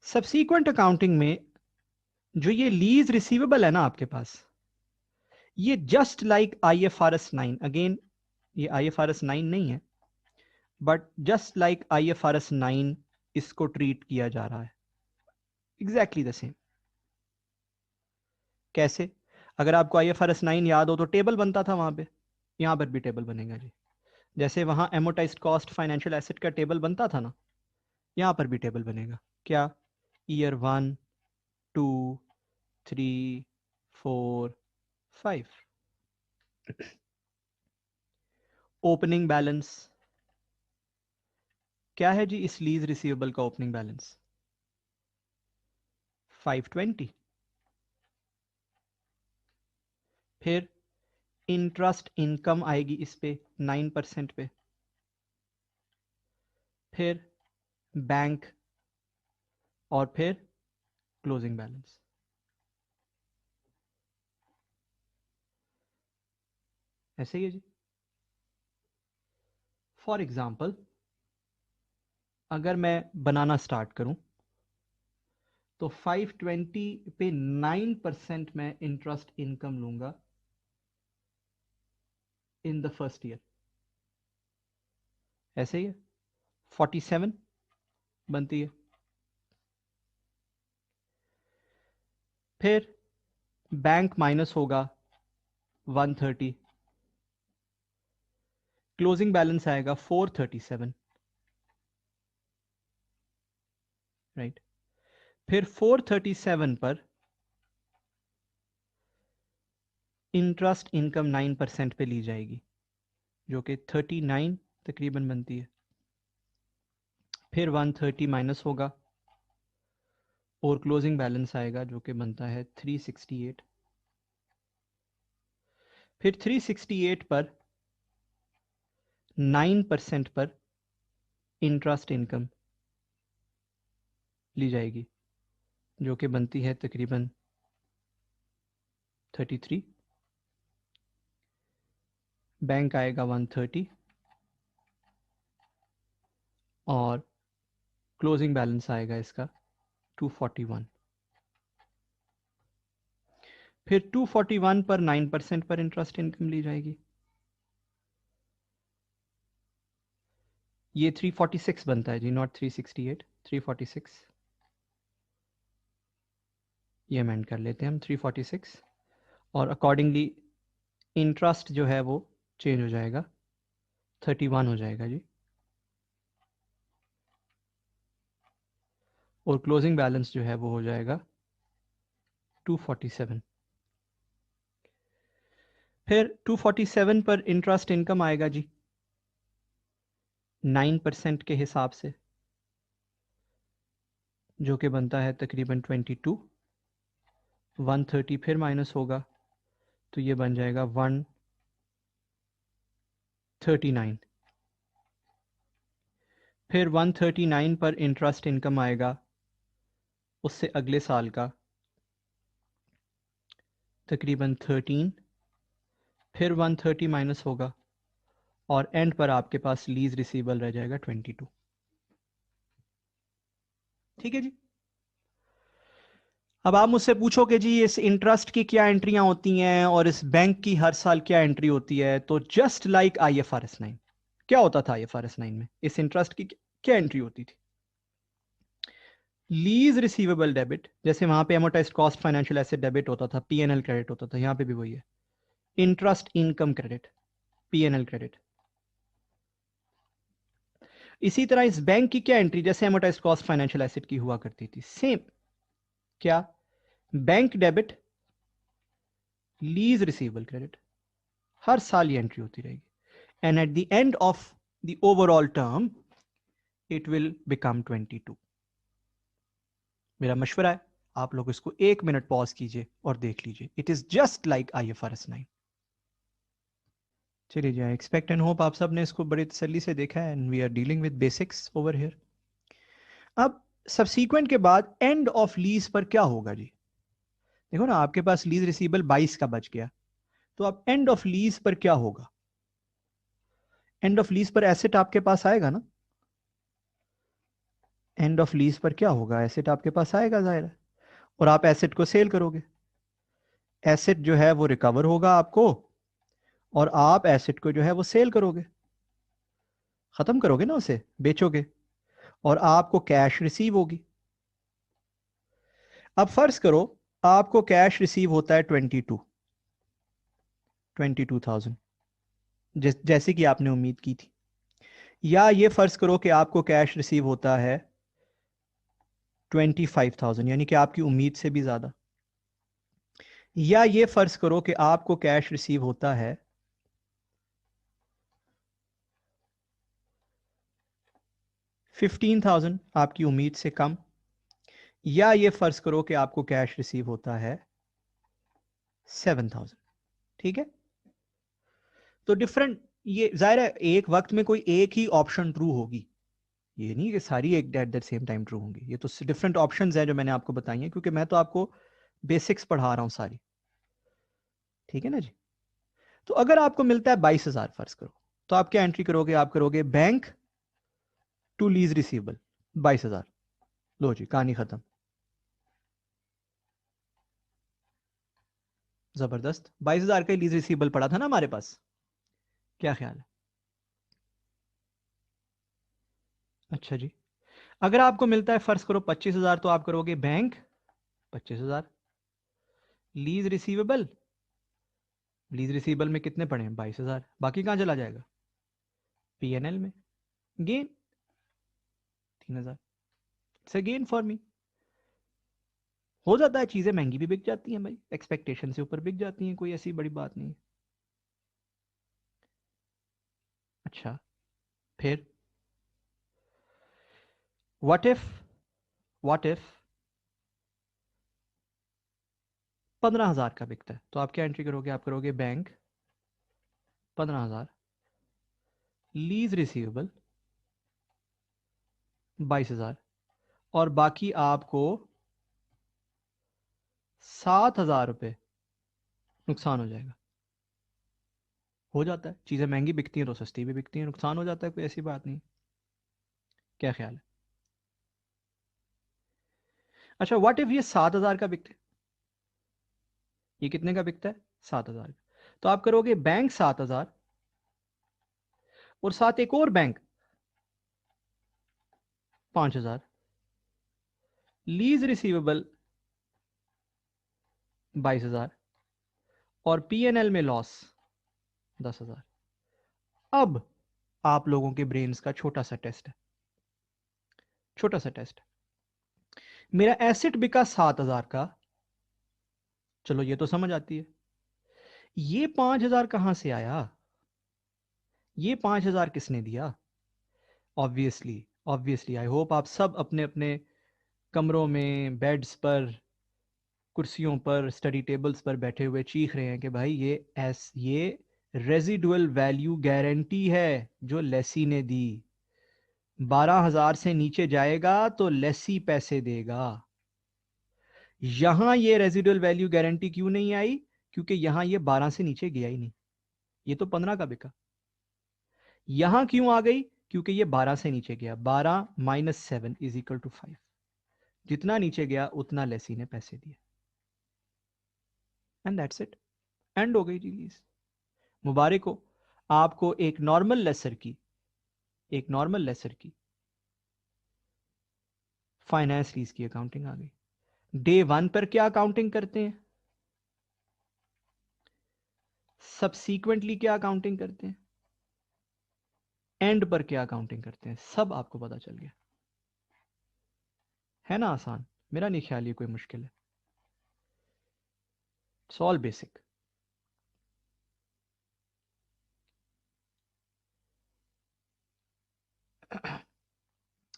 सबसीक्वेंट अकाउंटिंग में जो ये लीज रिसीवेबल है ना आपके पास, ये जस्ट लाइक IFRS 9, अगेन ये IFRS 9 नहीं है, बट जस्ट लाइक IFRS 9 इसको ट्रीट किया जा रहा है, एग्जैक्टली द सेम। कैसे? अगर आपको IFRS 9 याद हो तो टेबल बनता था वहां पे, यहां पर भी टेबल बनेगा जी। जैसे वहां एमोटाइज्ड कॉस्ट फाइनेंशियल एसेट का टेबल बनता था ना, यहां पर भी टेबल बनेगा। क्या? ईयर 1, 2, 3, 4, 5। ओपनिंग बैलेंस क्या है जी इस लीज रिसीवेबल का? Opening balance 520। फिर इंटरेस्ट इनकम आएगी इस पे 9% पे। फिर बैंक, और फिर क्लोजिंग बैलेंस। ऐसे ही है जी। फॉर एग्जाम्पल अगर मैं बनाना स्टार्ट करूं तो 520 पे 9% मैं इंटरेस्ट इनकम लूंगा इन द फर्स्ट ईयर। ऐसे ही है, 47 बनती है। फिर बैंक माइनस होगा 130, क्लोजिंग बैलेंस आएगा 437, राइट। फिर 437 पर इंटरेस्ट इनकम 9% पे ली जाएगी जो कि 39 तकरीबन बनती है। फिर 130 माइनस होगा और क्लोजिंग बैलेंस आएगा जो कि बनता है 368। फिर 368 पर 9% पर इंटरेस्ट इनकम ली जाएगी जो कि बनती है तकरीबन 33। बैंक आएगा 130 और क्लोजिंग बैलेंस आएगा इसका 241। फिर 241 पर 9% पर इंटरेस्ट इनकम ली जाएगी। ये 346 बनता है जी, नॉट 368, 346। ये अमेंड कर लेते हैं हम 346 और अकॉर्डिंगली इंटरेस्ट जो है वो चेंज हो जाएगा, 31 हो जाएगा जी। और क्लोजिंग बैलेंस जो है वो हो जाएगा 247। फिर 247 पर इंटरेस्ट इनकम आएगा जी 9% के हिसाब से, जो कि बनता है तकरीबन 22। 130 फिर माइनस होगा तो ये बन जाएगा 139। फिर 139 पर इंटरेस्ट इनकम आएगा उससे अगले साल का तकरीबन 13। फिर 130 माइनस होगा और एंड पर आपके पास लीज रिसीवेबल रह जाएगा 22। ठीक है जी। अब आप मुझसे पूछोगे जी इस इंटरेस्ट की क्या एंट्रियां होती हैं और इस बैंक की हर साल क्या एंट्री होती है, तो जस्ट लाइक IFRS 9। क्या होता था IFRS 9 में? इस इंटरेस्ट की क्या एंट्री होती थी? लीज रिसीवेबल डेबिट, जैसे वहां पे एमोटाइज्ड कॉस्ट फाइनेंशियल एसेट डेबिट होता था, PNL क्रेडिट होता था, यहां पे भी वही है। Interest income credit, PNL credit. इसी तरह इस बैंक की क्या एंट्री, जैसे एमोटाइज्ड कॉस्ट फाइनेंशियल एसेट की हुआ करती थी, सेम। क्या? Bank debit, lease receivable credit, हर साल ये एंट्री होती रहेगी। And at the end of the overall term it will become 22। मेरा मशवरा है आप लोग इसको 1 मिनट पॉज कीजिए और देख लीजिए। It is just like IFRS 9। चलिए जी, आई एक्सपेक्ट एंड होप आप सब ने इसको बड़ी तसल्ली से देखा है and we are dealing with basics over here. अब सबसीक्वेंट के बाद एंड ऑफ लीज पर क्या होगा जी? देखो ना, आपके पास लीज रिसीवेबल 22 का बच गया, तो अब एंड ऑफ लीज पर क्या होगा? एंड ऑफ लीज पर एसेट आपके पास आएगा ना। एंड ऑफ लीज पर क्या होगा? एसेट आपके पास आएगा जाहिर है, और आप एसेट को सेल करोगे। एसेट जो है वो रिकवर होगा आपको, और आप एसेट को जो है वो सेल करोगे, खत्म करोगे ना, उसे बेचोगे, और आपको कैश रिसीव होगी। अब फर्ज करो आपको कैश रिसीव होता है 22,000, जैसे कि आपने उम्मीद की थी। या ये फर्ज करो कि आपको कैश रिसीव होता है 25,000, यानी कि आपकी उम्मीद से भी ज्यादा। या ये फर्ज करो कि आपको कैश रिसीव होता है 15,000, आपकी उम्मीद से कम। या ये फर्ज करो कि आपको कैश रिसीव होता है 7,000। ठीक है, तो डिफरेंट, ये जाहिर है एक वक्त में कोई एक ही ऑप्शन ट्रू होगी, ये नहीं कि सारी एक at the same time true होंगी। ये तो डिफरेंट ऑप्शंस हैं जो मैंने आपको बताई हैं, क्योंकि मैं तो आपको बेसिक्स पढ़ा रहा हूं सारी। ठीक है ना जी। तो अगर आपको मिलता है 22,000 फर्ज करो, तो आप क्या एंट्री करोगे? आप करोगे बैंक टू लीज रिसीवेबल 22,000। लो जी, कहानी खत्म। जबरदस्त, 22,000 का लीज रिसीवेबल पड़ा था ना हमारे पास। क्या ख्याल है? अच्छा जी। अगर आपको मिलता है फर्ज करो 25,000, तो आप करोगे bank 25,000 lease receivable. Lease receivable में कितने पड़े हैं? 22,000। बाकी कहां चला जाएगा? PNL में। Gain 3,000। It's a gain for me. हो जाता है, चीजें महंगी भी बिक जाती हैं भाई, एक्सपेक्टेशन से ऊपर बिक जाती हैं, कोई ऐसी बड़ी बात नहीं है। अच्छा, फिर व्हाट इफ, व्हाट इफ 15,000 का बिकता है, तो आप क्या एंट्री करोगे? आप करोगे बैंक 15,000 लीज रिसीवेबल 22,000, और बाकी आपको 7,000 रुपए नुकसान हो जाएगा। हो जाता है, चीजें महंगी बिकती हैं तो सस्ती भी बिकती हैं, नुकसान हो जाता है, कोई ऐसी बात नहीं। क्या ख्याल है? अच्छा, व्हाट इफ ये 7,000 का बिकते? ये कितने का बिकता है? 7,000 का। तो आप करोगे बैंक 7,000 और साथ एक और बैंक 5,000, लीज रिसीवेबल 22,000 और पीएनएल में लॉस 10,000। अब आप लोगों के ब्रेन्स का छोटा सा टेस्ट है, छोटा सा टेस्ट। मेरा एसेट बिका 7,000 का, चलो ये तो समझ आती है। ये 5,000 कहां से आया? ये 5,000 किसने दिया? ऑब्वियसली, ऑब्वियसली आई होप आप सब अपने अपने कमरों में, बेड्स पर, कुर्सियों पर, स्टडी टेबल्स पर बैठे हुए चीख रहे हैं कि भाई ये रेजिडुअल वैल्यू गारंटी है जो लेसी ने दी। 12,000 से नीचे जाएगा तो लेसी पैसे देगा। यहां ये रेजिडुअल वैल्यू गारंटी क्यों नहीं आई? क्योंकि यहां ये 12 से नीचे गया ही नहीं, ये तो 15 का बिका। यहां क्यों आ गई? क्योंकि ये 12 से नीचे गया। 12 माइनस 7 इज इक्वल टू 5। जितना नीचे गया उतना लेसी ने पैसे दिए, एंड दैट्स इट। एंड हो गई रिलीज। मुबारक हो, आपको एक नॉर्मल लेसर की, एक नॉर्मल लेसर की फाइनेंस लीज की अकाउंटिंग आ गई। डे 1 पर क्या अकाउंटिंग करते हैं, सबसीक्वेंटली क्या अकाउंटिंग करते हैं, एंड पर क्या अकाउंटिंग करते हैं, सब आपको पता चल गया। है ना आसान? मेरा नहीं ख्याल ये कोई मुश्किल है। It's all basic.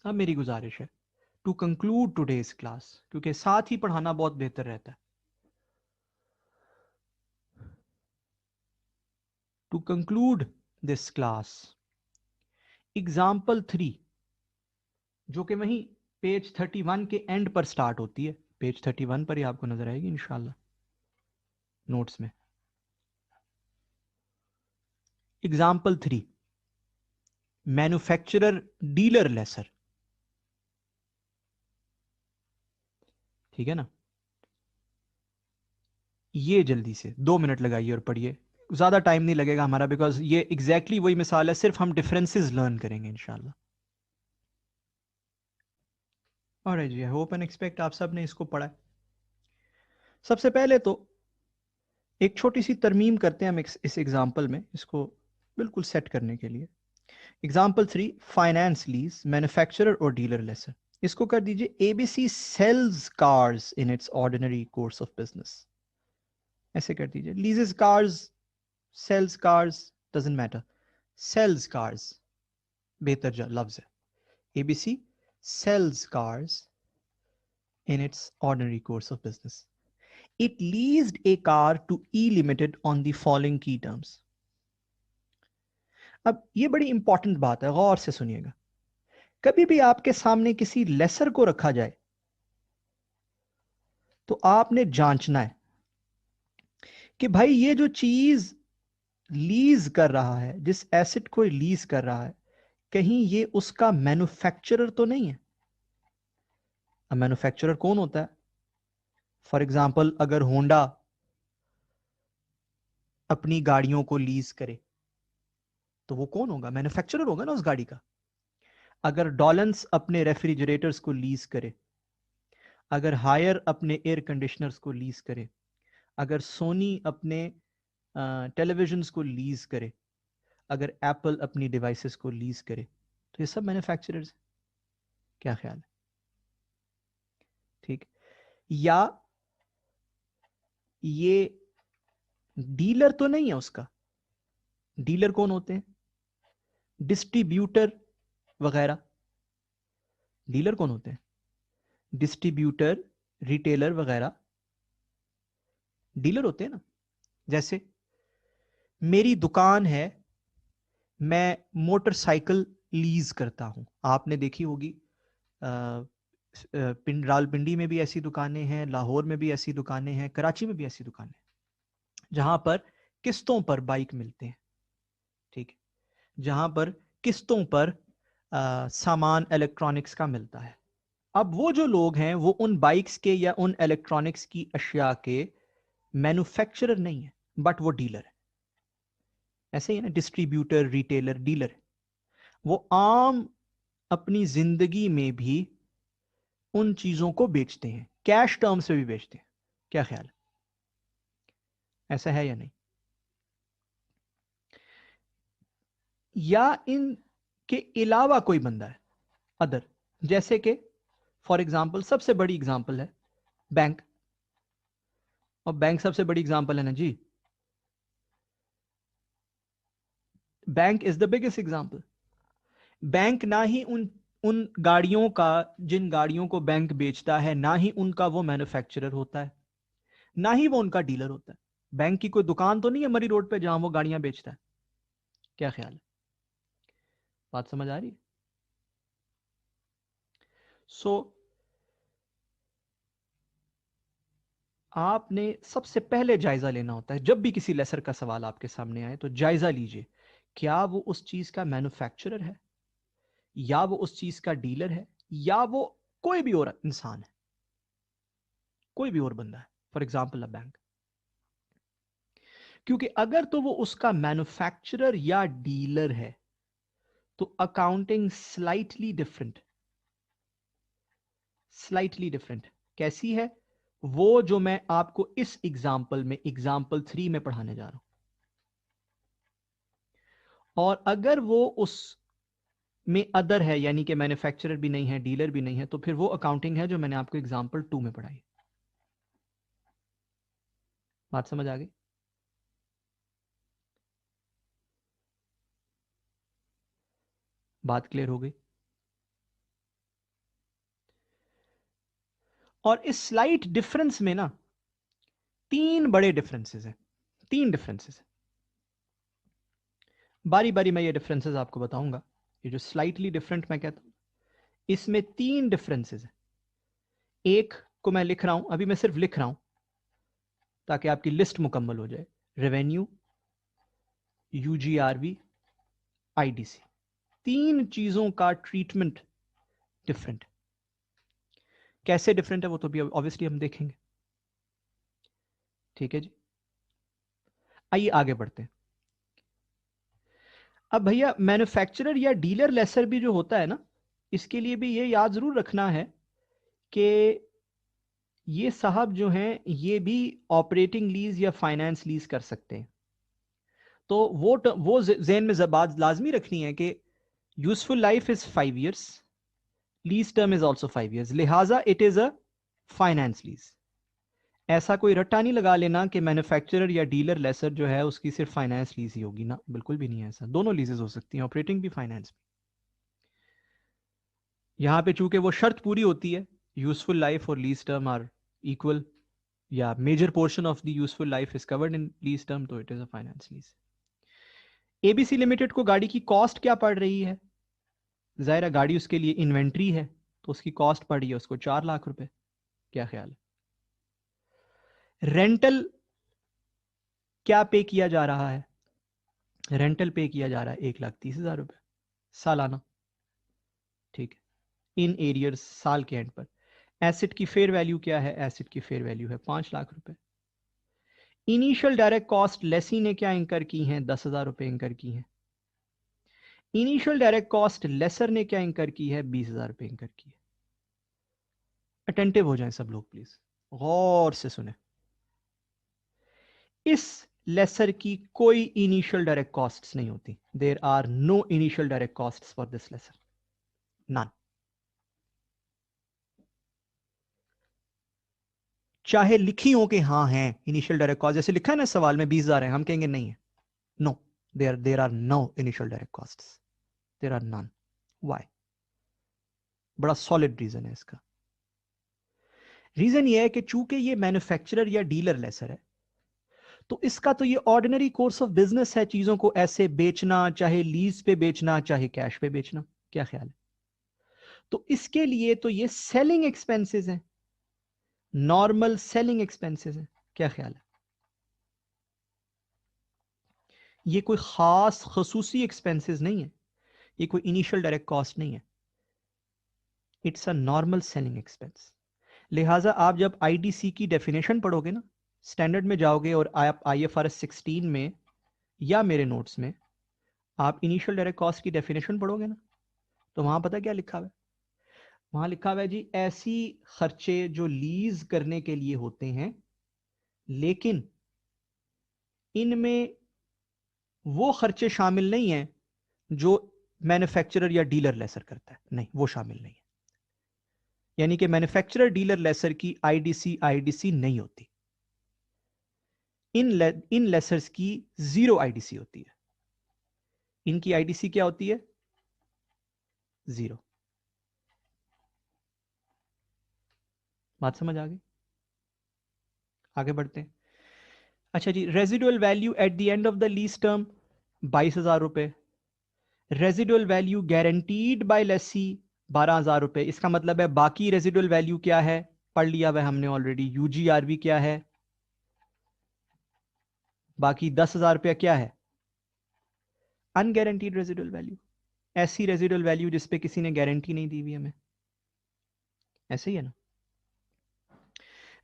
अब मेरी गुजारिश है टू कंक्लूड टुडेज क्लास, क्योंकि साथ ही पढ़ाना बहुत बेहतर रहता है। To conclude this class, example 3, जो कि वहीं पेज 31 के एंड पर स्टार्ट होती है, पेज 31 पर ही आपको नजर आएगी इंशाल्लाह नोट्स में। Example 3, manufacturer dealer lessor. ठीक है ना? ये जल्दी से 2 मिनट लगाइए और पढ़िए, ज्यादा टाइम नहीं लगेगा हमारा, बिकॉज ये एग्जैक्टली वही मिसाल है, सिर्फ हम डिफरेंसेस लर्न करेंगे इंशाल्लाह। और जी, आई होप एंड एक्सपेक्ट आप सब ने इसको पढ़ा है। सबसे पहले तो एक छोटी सी तरमीम करते हैं हम इस एग्जाम्पल में, इसको बिल्कुल सेट करने के लिए। एग्जाम्पल 3, फाइनेंस लीज मैन्युफैक्चरर और डीलर लेसर। इसको कर दीजिए, ABC sales cars in its ordinary course of business. ऐसे कर दीजिए, leases cars, sales cars, doesn't matter, sales cars बेहतर लफ्ज है। ABC sales cars in its ordinary course of business. It leased a car to E Limited on the following key terms. अब ये बड़ी important बात है, गौर से सुनिएगा। कभी भी आपके सामने किसी लेसर को रखा जाए तो आपने जांचना है कि भाई ये जो चीज लीज कर रहा है, जिस एसेट को लीज कर रहा है, कहीं ये उसका मैन्युफैक्चरर तो नहीं है। अब मैन्युफैक्चरर कौन होता है? फॉर एग्जाम्पल, अगर होंडा अपनी गाड़ियों को लीज करे तो वो कौन होगा? मैन्युफैक्चरर होगा ना उस गाड़ी का। अगर डॉलन्स अपने रेफ्रिजरेटर्स को लीज करे, अगर हायर अपने एयर कंडीशनर्स को लीज करे, अगर सोनी अपने टेलीविजन्स को लीज करे, अगर एप्पल अपनी डिवाइसेस को लीज करे, तो ये सब मैन्युफैक्चरर्स। क्या ख्याल है? ठीक। या ये डीलर तो नहीं है उसका। डीलर कौन होते हैं? डिस्ट्रीब्यूटर वगैरह। डीलर कौन होते हैं? डिस्ट्रीब्यूटर, रिटेलर वगैरह डीलर होते हैं ना। जैसे मेरी दुकान है, मैं मोटरसाइकिल लीज करता हूं। आपने देखी होगी, रावलपिंडी में भी ऐसी दुकानें हैं, लाहौर में भी ऐसी दुकानें हैं, कराची में भी ऐसी दुकानें हैं, जहां पर किस्तों पर बाइक मिलते हैं। ठीक है, जहां पर किस्तों पर सामान इलेक्ट्रॉनिक्स का मिलता है। अब वो जो लोग हैं वो उन बाइक्स के या उन इलेक्ट्रॉनिक्स की अशिया के मैन्युफैक्चरर नहीं है, बट वो डीलर है। ऐसे ही है ना, डिस्ट्रीब्यूटर, रिटेलर, डीलर है। वो आम अपनी जिंदगी में भी उन चीजों को बेचते हैं, कैश टर्म्स में भी बेचते हैं। क्या ख्याल है, ऐसा है या नहीं? या इन के अलावा कोई बंदा है अदर, जैसे कि फॉर एग्जाम्पल सबसे बड़ी एग्जाम्पल है बैंक, और बैंक सबसे बड़ी एग्जाम्पल है ना जी, bank is the biggest example. Bank ना ही उन उन गाड़ियों का, जिन गाड़ियों को बैंक बेचता है, ना ही उनका वो मैन्युफैक्चरर होता है, ना ही वो उनका डीलर होता है। बैंक की कोई दुकान तो नहीं है मरी रोड पे जहां वो गाड़ियां बेचता है। क्या ख्याल है, बात समझ आ रही है? सो आपने सबसे पहले जायजा लेना होता है जब भी किसी लेसर का सवाल आपके सामने आए, तो जायजा लीजिए, क्या वो उस चीज का मैन्युफैक्चरर है, या वो उस चीज का डीलर है, या वो कोई भी और इंसान है, कोई भी और बंदा है, फॉर एग्जाम्पल अ बैंक। क्योंकि अगर तो वो उसका मैन्युफैक्चरर या डीलर है तो अकाउंटिंग स्लाइटली डिफरेंट कैसी है, वो जो मैं आपको इस एग्जाम्पल में, एग्जाम्पल 3 में पढ़ाने जा रहा हूं। और अगर वो उस में अदर है, यानी कि मैन्युफैक्चरर भी नहीं है, डीलर भी नहीं है, तो फिर वो अकाउंटिंग है जो मैंने आपको एग्जाम्पल 2 में पढ़ाई। बात समझ आ गई? बात क्लियर हो गई? और इस स्लाइट डिफरेंस में ना 3 बड़े डिफरेंसेस हैं, 3 डिफरेंसेस। बारी बारी मैं ये डिफरेंसेस आपको बताऊंगा। ये जो स्लाइटली डिफरेंट मैं कहता हूं, इसमें 3 डिफरेंसेस हैं। एक को मैं लिख रहा हूं, अभी मैं सिर्फ लिख रहा हूं ताकि आपकी लिस्ट मुकम्मल हो जाए। रेवेन्यू, यूजीआरवी, आईडीसी, 3 चीजों का ट्रीटमेंट डिफरेंट। कैसे डिफरेंट है वो तो भी ऑब्वियसली हम देखेंगे। ठीक है जी, आइए आगे बढ़ते हैं। अब भैया मैन्युफैक्चरर या डीलर लेसर भी जो होता है ना, इसके लिए भी ये याद जरूर रखना है कि ये साहब जो हैं ये भी ऑपरेटिंग लीज या फाइनेंस लीज कर सकते हैं। तो वो जेन में बात लाजमी रखनी है कि useful life is 5 years, lease term is also 5 years, लिहाजा it is a finance lease. ऐसा कोई रट्टा नहीं लगा लेना कि मैन्युफैक्चरर या डीलर लेसर जो है उसकी सिर्फ फाइनेंस लीज ही होगी ना, बिल्कुल भी नहीं है ऐसा। दोनों लीजेस हो सकती हैं, ऑपरेटिंग भी, फाइनेंस भी। यहां पे चूंकि वो शर्त पूरी होती है, यूजफुल लाइफ और लीज टर्म आर इक्वल, या major portion of the useful life is covered in lease term, तो it is a finance lease. ABC limited को गाड़ी की कॉस्ट क्या पड़ रही है? जाहिर गाड़ी उसके लिए इन्वेंट्री है, तो उसकी कॉस्ट पड़ी है उसको 4 लाख रुपए। क्या ख्याल है? रेंटल क्या पे किया जा रहा है? रेंटल पे किया जा रहा है 1,30,000 रुपए सालाना। ठीक है, इन एरियर्स, साल के एंड पर। एसेट की फेयर वैल्यू क्या है? एसेट की फेयर वैल्यू है 5 लाख रुपए। इनिशियल डायरेक्ट कॉस्ट लेसी ने क्या इंकर की हैं? 10,000 रुपए इंकर की हैं। इनिशियल डायरेक्ट कॉस्ट लेसर ने क्या इंकर की है? 20,000 रुपए इंकर की है। अटेंटिव हो जाएं सब लोग प्लीज, गौर से सुने। इस लेसर की कोई इनिशियल डायरेक्ट कॉस्ट्स नहीं होती। There are no initial direct costs for this lessor, none. चाहे लिखी हो कि हाँ है इनिशियल डायरेक्ट कॉस्ट, जैसे लिखा है ना सवाल में 20,000 है, हम कहेंगे नहीं है। No, there are no initial direct costs, there are none. Why? बड़ा सॉलिड रीजन है इसका। रीजन ये है कि चूंकि ये मैन्युफैक्चरर या डीलर लेसर है, तो इसका तो ये ऑर्डिनरी कोर्स ऑफ बिजनेस है चीजों को ऐसे बेचना, चाहे लीज पे बेचना, चाहे कैश पे बेचना। क्या ख्याल है? तो इसके लिए तो ये सेलिंग एक्सपेंसेस हैं, नॉर्मल सेलिंग एक्सपेंसेस हैं। क्या ख्याल है? ये कोई खास खसूसी एक्सपेंसेस नहीं है, ये कोई इनिशियल डायरेक्ट कॉस्ट नहीं है, it's a normal selling expense. लिहाजा आप जब आईडीसी की डेफिनेशन पढ़ोगे ना, स्टैंडर्ड में जाओगे और आप IFRS 16 में या मेरे नोट्स में आप इनिशियल डायरेक्ट कॉस्ट की डेफिनेशन पढ़ोगे ना, तो वहां पता क्या लिखा हुआ है? वहां लिखा हुआ है जी, ऐसी खर्चे जो लीज करने के लिए होते हैं, लेकिन इनमें वो खर्चे शामिल नहीं हैं जो मैन्युफैक्चरर या डीलर लेसर करता है, नहीं वो शामिल नहीं है। यानी कि मैन्युफैक्चरर डीलर लेसर की आईडीसी नहीं होती, इन लेसर्स की जीरो आईडीसी होती है। इनकी आईडीसी क्या होती है? जीरो। बात समझ आ गई? आगे बढ़ते हैं। अच्छा जी, residual value at the end of the lease term 22,000 रुपए। Residual value guaranteed by lessee 12,000 रुपए। इसका मतलब है बाकी रेजिडुअल वैल्यू क्या है, पढ़ लिया वह हमने ऑलरेडी। यूजीआरवी क्या है? बाकी 10,000 रुपया क्या है? अनगारंटीड रेजिडुअल वैल्यू, ऐसी रेजिडुअल वैल्यू जिसपे किसी ने गारंटी नहीं दी हुई हमें, ऐसे ही है ना।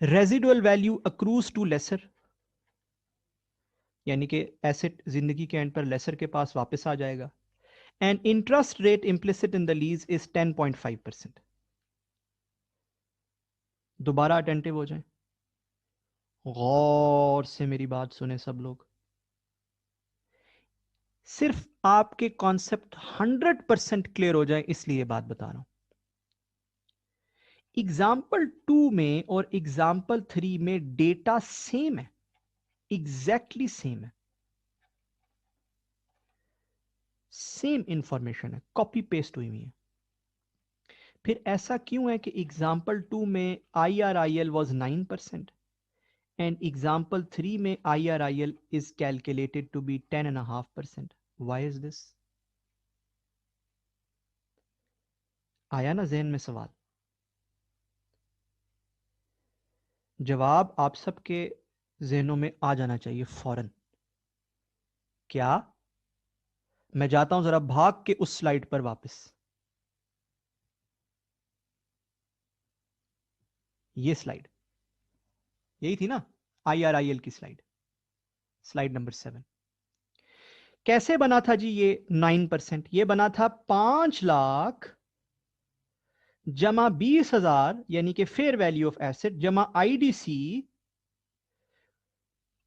Residual value accrues to lessor, यानी कि एसेट जिंदगी के एंड पर लेसर के पास वापस आ जाएगा। And interest rate implicit in the lease is 10.5%। दोबारा अटेंटिव हो जाए, गौर से मेरी बात सुने सब लोग। सिर्फ आपके कॉन्सेप्ट 100% क्लियर हो जाए इसलिए बात बता रहा हूं। एग्जाम्पल 2 में और एग्जाम्पल 3 में डेटा सेम है, एग्जैक्टली सेम है, सेम इंफॉर्मेशन है, कॉपी पेस्ट हुई हुई है। फिर ऐसा क्यों है कि एग्जाम्पल 2 में IRIL वॉज 9% and example 3 में IRIL is calculated to be 10.5%? Why is this? आया ना जहन में सवाल? जवाब आप सबके जहनों में आ जाना चाहिए फौरन। क्या? मैं जाता हूं जरा भाग के उस स्लाइड पर वापस। ये स्लाइड यही थी ना, IRIL की स्लाइड, स्लाइड नंबर 7। कैसे बना था जी ये 9%? ये बना था 5 लाख जमा 20,000, यानी कि फेयर वैल्यू ऑफ एसेट जमा आईडीसी,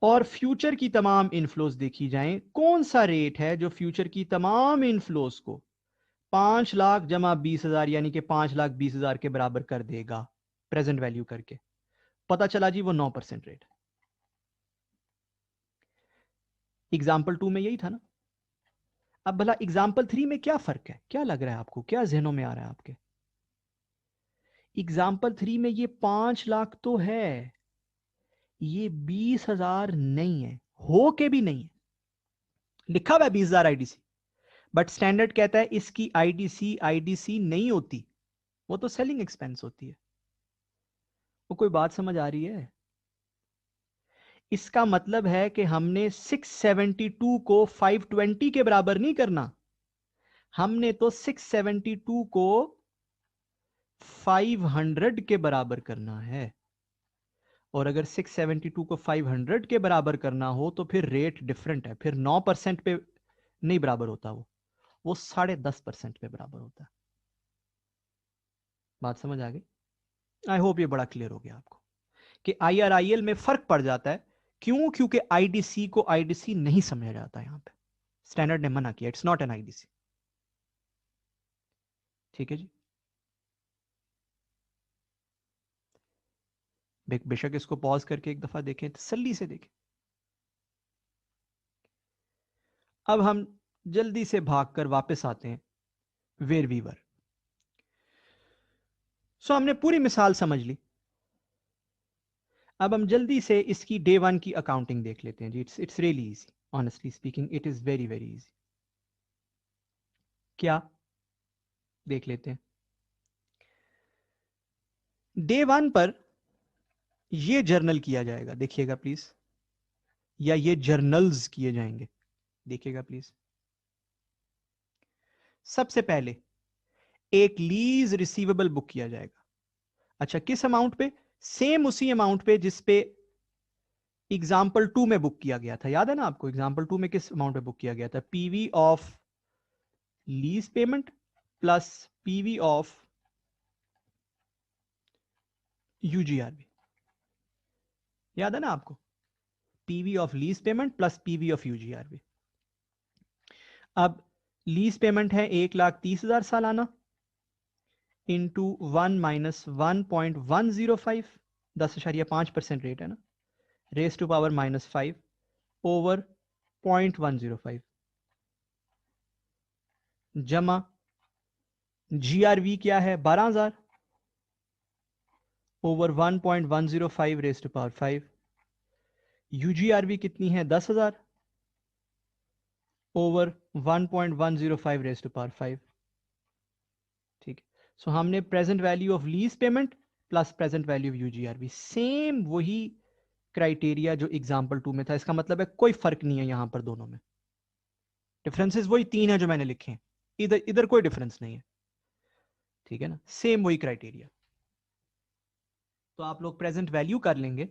और फ्यूचर की तमाम इनफ्लोज देखी जाएं। कौन सा रेट है जो फ्यूचर की तमाम इनफ्लोज को 5 लाख जमा 20,000 यानी कि 5,20,000 के बराबर कर देगा प्रेजेंट वैल्यू करके? पता चला जी वो 9% रेट। एग्जाम्पल 2 में यही था ना। अब भला एग्जाम्पल 3 में क्या फर्क है? क्या लग रहा है आपको? क्या जहनों में आ रहा है आपके? एग्जाम्पल 3 में ये 5 लाख तो है, ये 20,000 नहीं है, हो के भी नहीं है। लिखा हुआ है 20,000 आईडीसी, बट स्टैंडर्ड कहता है इसकी आईडीसी नहीं होती, वो तो सेलिंग एक्सपेंस होती है। वो कोई बात समझ आ रही है? इसका मतलब है कि हमने 672 को 520 के बराबर नहीं करना, हमने तो 672 को 500 के बराबर करना है। और अगर 672 को 500 के बराबर करना हो तो फिर रेट डिफरेंट है, फिर 9% पे नहीं बराबर होता, वो 10.5% पे बराबर होता है। बात समझ आ गई? आई होप ये बड़ा क्लियर हो गया आपको कि IRIL में फर्क पड़ जाता है। क्यों? क्योंकि आईडीसी को आईडीसी नहीं समझा जाता यहां पे, स्टैंडर्ड ने मना किया, इट्स नॉट एन आईडीसी। ठीक है जी। बेशक इसको पॉज करके एक दफा देखें, तसल्ली से देखें। अब हम जल्दी से भागकर वापस आते हैं वेयर वीवर। सो हमने पूरी मिसाल समझ ली। अब हम जल्दी से इसकी डे 1 की अकाउंटिंग देख लेते हैं जी। It's really easy, honestly speaking it is very very easy. क्या? देख लेते हैं। डे 1 पर ये जर्नल किया जाएगा, देखिएगा प्लीज, या ये जर्नल्स किए जाएंगे। देखिएगा प्लीज। सबसे पहले एक लीज रिसीवेबल बुक किया जाएगा। अच्छा, किस अमाउंट पे? सेम उसी अमाउंट पे जिस पे एग्जाम्पल 2 में बुक किया गया था। याद है ना आपको, एग्जाम्पल 2 में किस अमाउंट पे बुक किया गया था? PV of lease payment plus PV of UGRB. याद है ना आपको? PV of lease payment plus PV of UGRB. अब लीज पेमेंट है 1,30,000 सालाना इंटू 1 - 1.105, 10.5% रेट है ना, रेस टू पावर -5 ओवर 0.105 जमा जीआरवी क्या है 12,000 over 1.105 raise to power 5। UGRV कितनी है 10,000 ओवर 1.105 रेस टू पावर 5। ठीक है, सो हमने present value of lease payment plus present value of UGRV, same वही क्राइटेरिया जो एग्जाम्पल 2 में था। इसका मतलब है कोई फर्क नहीं है यहां पर, दोनों में डिफरेंसेस वही 3 है जो मैंने लिखे हैं, इधर इधर कोई डिफरेंस नहीं है। ठीक है ना, सेम वही क्राइटेरिया। तो आप लोग प्रेजेंट वैल्यू कर लेंगे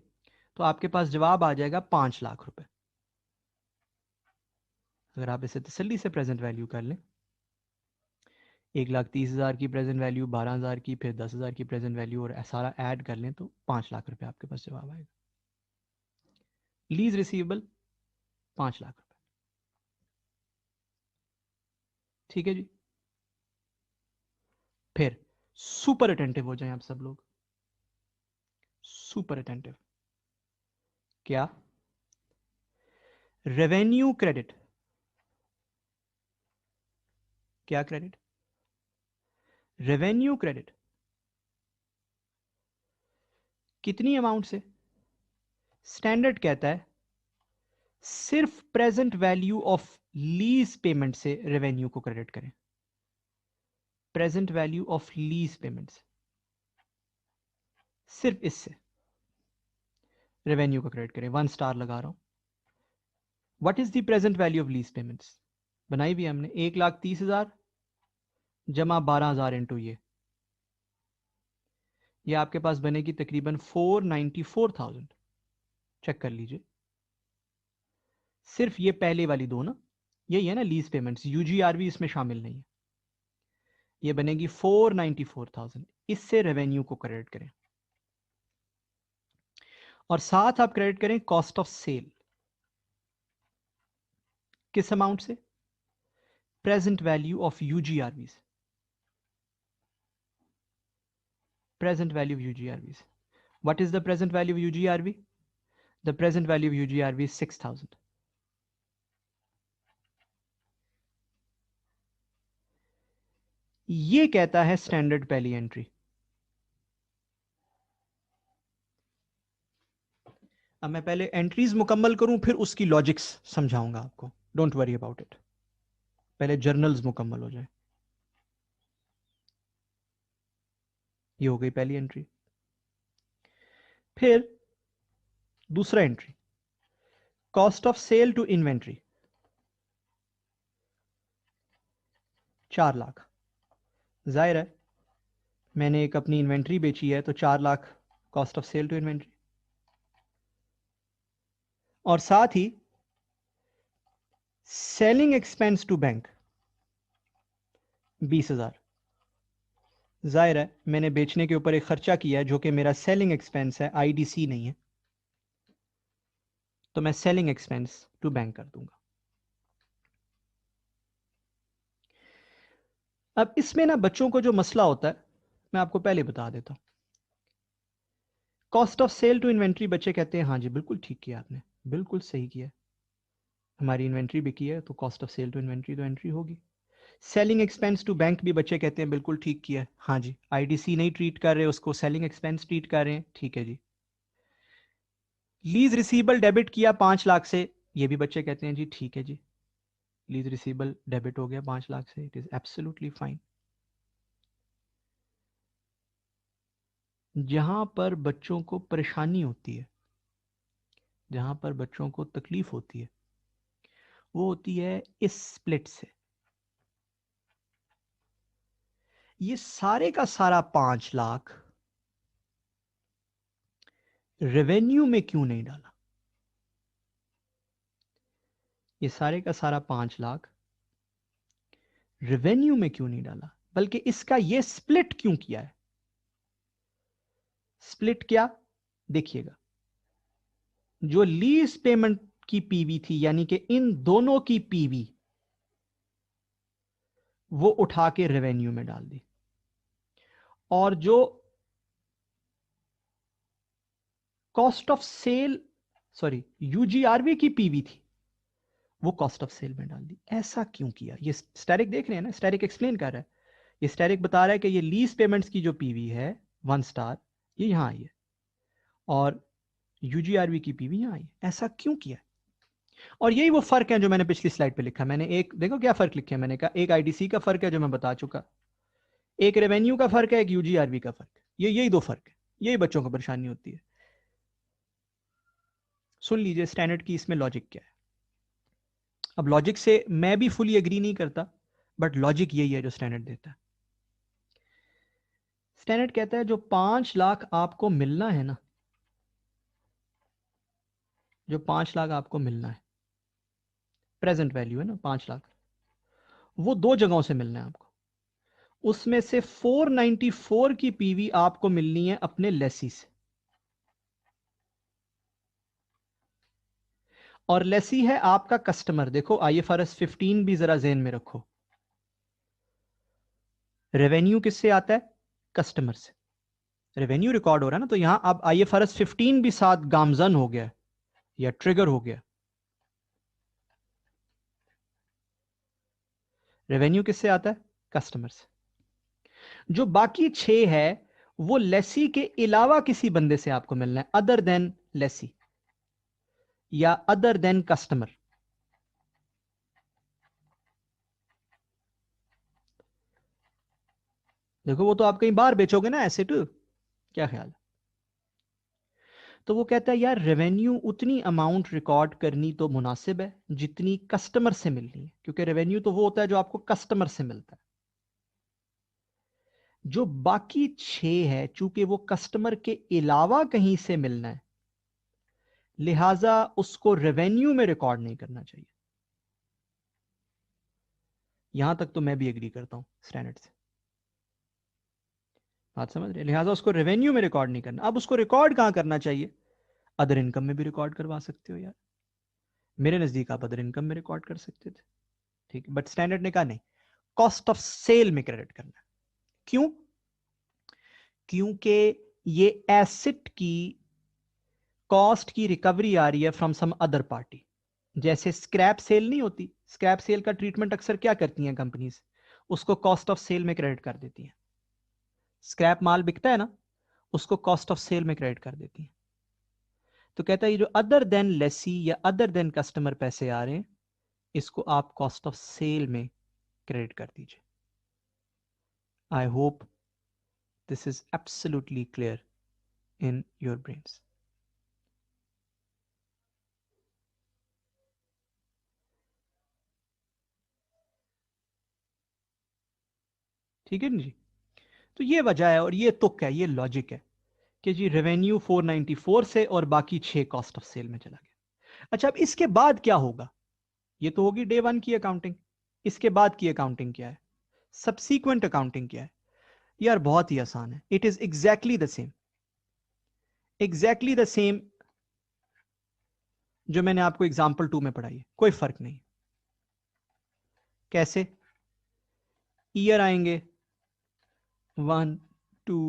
तो आपके पास जवाब आ जाएगा 5 लाख रुपए। अगर आप इसे तसल्ली से प्रेजेंट वैल्यू कर लें, 1,30,000 की प्रेजेंट वैल्यू, 12,000 की, फिर 10,000 की प्रेजेंट वैल्यू और सारा ऐड कर लें तो 5 लाख रुपए आपके पास जवाब आएगा। लीज रिसीवेबल 5 लाख रुपए। ठीक है जी। फिर सुपर अटेंटिव हो जाए आप सब लोग, सुपर अटेंटिव। क्या? Revenue credit. क्या क्रेडिट? रेवेन्यू क्रेडिट कितनी अमाउंट से? स्टैंडर्ड कहता है सिर्फ present value of lease payment से रेवेन्यू को क्रेडिट करें। Present value of lease payments, सिर्फ इससे रेवेन्यू को क्रेडिट करें। 1 स्टार लगा रहा हूं। What is the present value of lease payments? बनाई भी हमने, 1,30,000 जमा 12,000 इंटू ये आपके पास बनेगी तकरीबन 494,000। चेक कर लीजिए, सिर्फ ये पहले वाली दो ना, यही है ना लीज पेमेंट्स, यूजीआरवी इसमें शामिल नहीं है। ये बनेगी 494,000, इससे रेवेन्यू को क्रेडिट करें और साथ आप क्रेडिट करें कॉस्ट ऑफ सेल। किस अमाउंट से? Present value of UGRV, present value of UGRVs. What is the present value of UGRV? The present value of UGRV is 6,000. ये कहता है स्टैंडर्ड पहली एंट्री। अब मैं पहले एंट्रीज मुकम्मल करूं फिर उसकी लॉजिक्स समझाऊंगा आपको, डोंट वरी अबाउट इट। पहले जर्नल्स मुकम्मल हो जाए। ये हो गई पहली एंट्री। फिर दूसरा entry, cost of sale to inventory 4 lakh. जाहिर है मैंने एक अपनी इन्वेंट्री बेची है तो 4 lakh cost of sale to inventory. और साथ ही सेलिंग एक्सपेंस टू बैंक 20,000। जाहिर है मैंने बेचने के ऊपर एक खर्चा किया है जो कि मेरा सेलिंग एक्सपेंस है, आईडीसी नहीं है, तो मैं सेलिंग एक्सपेंस टू बैंक कर दूंगा। अब इसमें ना बच्चों को जो मसला होता है मैं आपको पहले बता देता हूं। Cost of sale to inventory बच्चे कहते हैं हाँ जी बिल्कुल ठीक किया आपने, बिल्कुल सही किया, हमारी इन्वेंट्री बिकी है तो cost of sale to inventory तो एंट्री होगी। सेलिंग एक्सपेंस टू बैंक भी बच्चे कहते हैं बिल्कुल ठीक किया है, हाँ जी आईडीसी नहीं ट्रीट कर रहे उसको, सेलिंग एक्सपेंस ट्रीट कर रहे हैं, ठीक है जी। लीज रिसीवेबल डेबिट किया 5 लाख से, ये भी बच्चे कहते हैं जी ठीक है जी, लीज रिसीवेबल डेबिट हो गया 5 लाख से, इट इज एब्सोल्युटली फाइन। जहां पर बच्चों को परेशानी होती है, जहां पर बच्चों को तकलीफ होती है, वो होती है इस स्प्लिट से। ये सारे का सारा 5 लाख रेवेन्यू में क्यों नहीं डाला? ये सारे का सारा 5 लाख रेवेन्यू में क्यों नहीं डाला, बल्कि इसका ये स्प्लिट क्यों किया है? स्प्लिट क्या, देखिएगा, जो लीज पेमेंट की पीवी थी, यानी कि इन दोनों की पीवी, वो उठा के रेवेन्यू में डाल दी, और जो cost of sale, sorry, UGRV की पीवी थी, वो कॉस्ट ऑफ सेल में डाल दी। ऐसा क्यों किया? ये स्टैरिक देख रहे हैं ना, स्टैरिक एक्सप्लेन कर रहा है। ये स्टैरिक बता रहा है कि ये लीज पेमेंट्स की जो पीवी है 1 स्टार, ये यहां आई है, और यूजीआरवी की पीवी यहां आई है। ऐसा क्यों किया? और यही वो फर्क है जो मैंने पिछली स्लाइड पे लिखा। मैंने एक, देखो क्या फर्क लिखे, मैंने कहा एक आईडीसी का फर्क है जो मैं बता चुका, एक रेवेन्यू का फर्क है, एक यूजीआरवी का फर्क है। ये यही दो फर्क है, यही बच्चों को परेशानी होती है। सुन लीजिए स्टैंडर्ड की इसमें लॉजिक क्या है। अब लॉजिक से मैं भी फुली एग्री नहीं करता, बट लॉजिक यही है जो स्टैंडर्ड देता है। स्टैंडर्ड कहता है जो 5 लाख आपको मिलना है ना, जो 5 लाख आपको मिलना है, प्रेजेंट वैल्यू है ना 5 लाख, वो दो जगहों से मिलना है आपको। उसमें से 494 की पीवी आपको मिलनी है अपने लेसी से, और लेसी है आपका कस्टमर। देखो आईएफआरएस 15 भी जरा जेन में रखो, रेवेन्यू किससे आता है? कस्टमर से। रेवेन्यू रिकॉर्ड हो रहा है ना, तो यहां अब आईएफआरएस 15 भी साथ गामजन हो गया या ट्रिगर हो गया। रेवेन्यू किससे आता है? कस्टमर से। जो बाकी 6 है वो लेसी के अलावा किसी बंदे से आपको मिलना है, अदर देन लेसी या अदर देन कस्टमर। देखो वो तो आप कहीं बाहर बेचोगे ना एसेट, क्या ख्याल है? तो वो कहता है यार रेवेन्यू उतनी अमाउंट रिकॉर्ड करनी तो मुनासिब है जितनी कस्टमर से मिलनी है, क्योंकि रेवेन्यू तो वो होता है जो आपको कस्टमर से मिलता है। जो बाकी 6 है, चूंकि वो कस्टमर के अलावा कहीं से मिलना है, लिहाजा उसको रेवेन्यू में रिकॉर्ड नहीं करना चाहिए। यहां तक तो मैं भी एग्री करता हूं स्टैंडर्ड से, बात समझ रहे? लिहाजा उसको रेवेन्यू में रिकॉर्ड नहीं करना। अब उसको रिकॉर्ड कहां करना चाहिए? अदर इनकम में भी रिकॉर्ड करवा सकते हो यार, मेरे नजदीक आप अदर इनकम में रिकॉर्ड कर सकते थे, ठीक है, बट स्टैंडर्ड ने कहा नहीं, कॉस्ट ऑफ सेल में क्रेडिट करना है। क्यों? क्योंकि ये एसेट की कॉस्ट की रिकवरी आ रही है फ्रॉम सम अदर पार्टी। जैसे स्क्रैप सेल नहीं होती, स्क्रैप सेल का ट्रीटमेंट अक्सर क्या करती हैं कंपनीज? उसको कॉस्ट ऑफ सेल में क्रेडिट कर देती हैं। स्क्रैप माल बिकता है ना, उसको कॉस्ट ऑफ सेल में क्रेडिट कर देती हैं। तो कहता है ये जो अदर देन लेसी या अदर देन कस्टमर पैसे आ रहे हैं, इसको आप कॉस्ट ऑफ सेल में क्रेडिट कर दीजिए। आई hope this is absolutely clear in your brains. ठीक है ना जी? तो ये वजह है और ये तुक है, ये लॉजिक है कि जी रेवेन्यू 494 से और बाकी 6 कॉस्ट ऑफ सेल में चला गया। अच्छा अब इसके बाद क्या होगा? ये तो होगी डे 1 की अकाउंटिंग। इसके बाद की अकाउंटिंग क्या है? सबसीक्वेंट अकाउंटिंग क्या है? यार बहुत ही आसान है, it is exactly the same, exactly the same जो मैंने आपको एग्जाम्पल 2 में पढ़ाई है, कोई फर्क नहीं। कैसे? ईयर आएंगे 1 2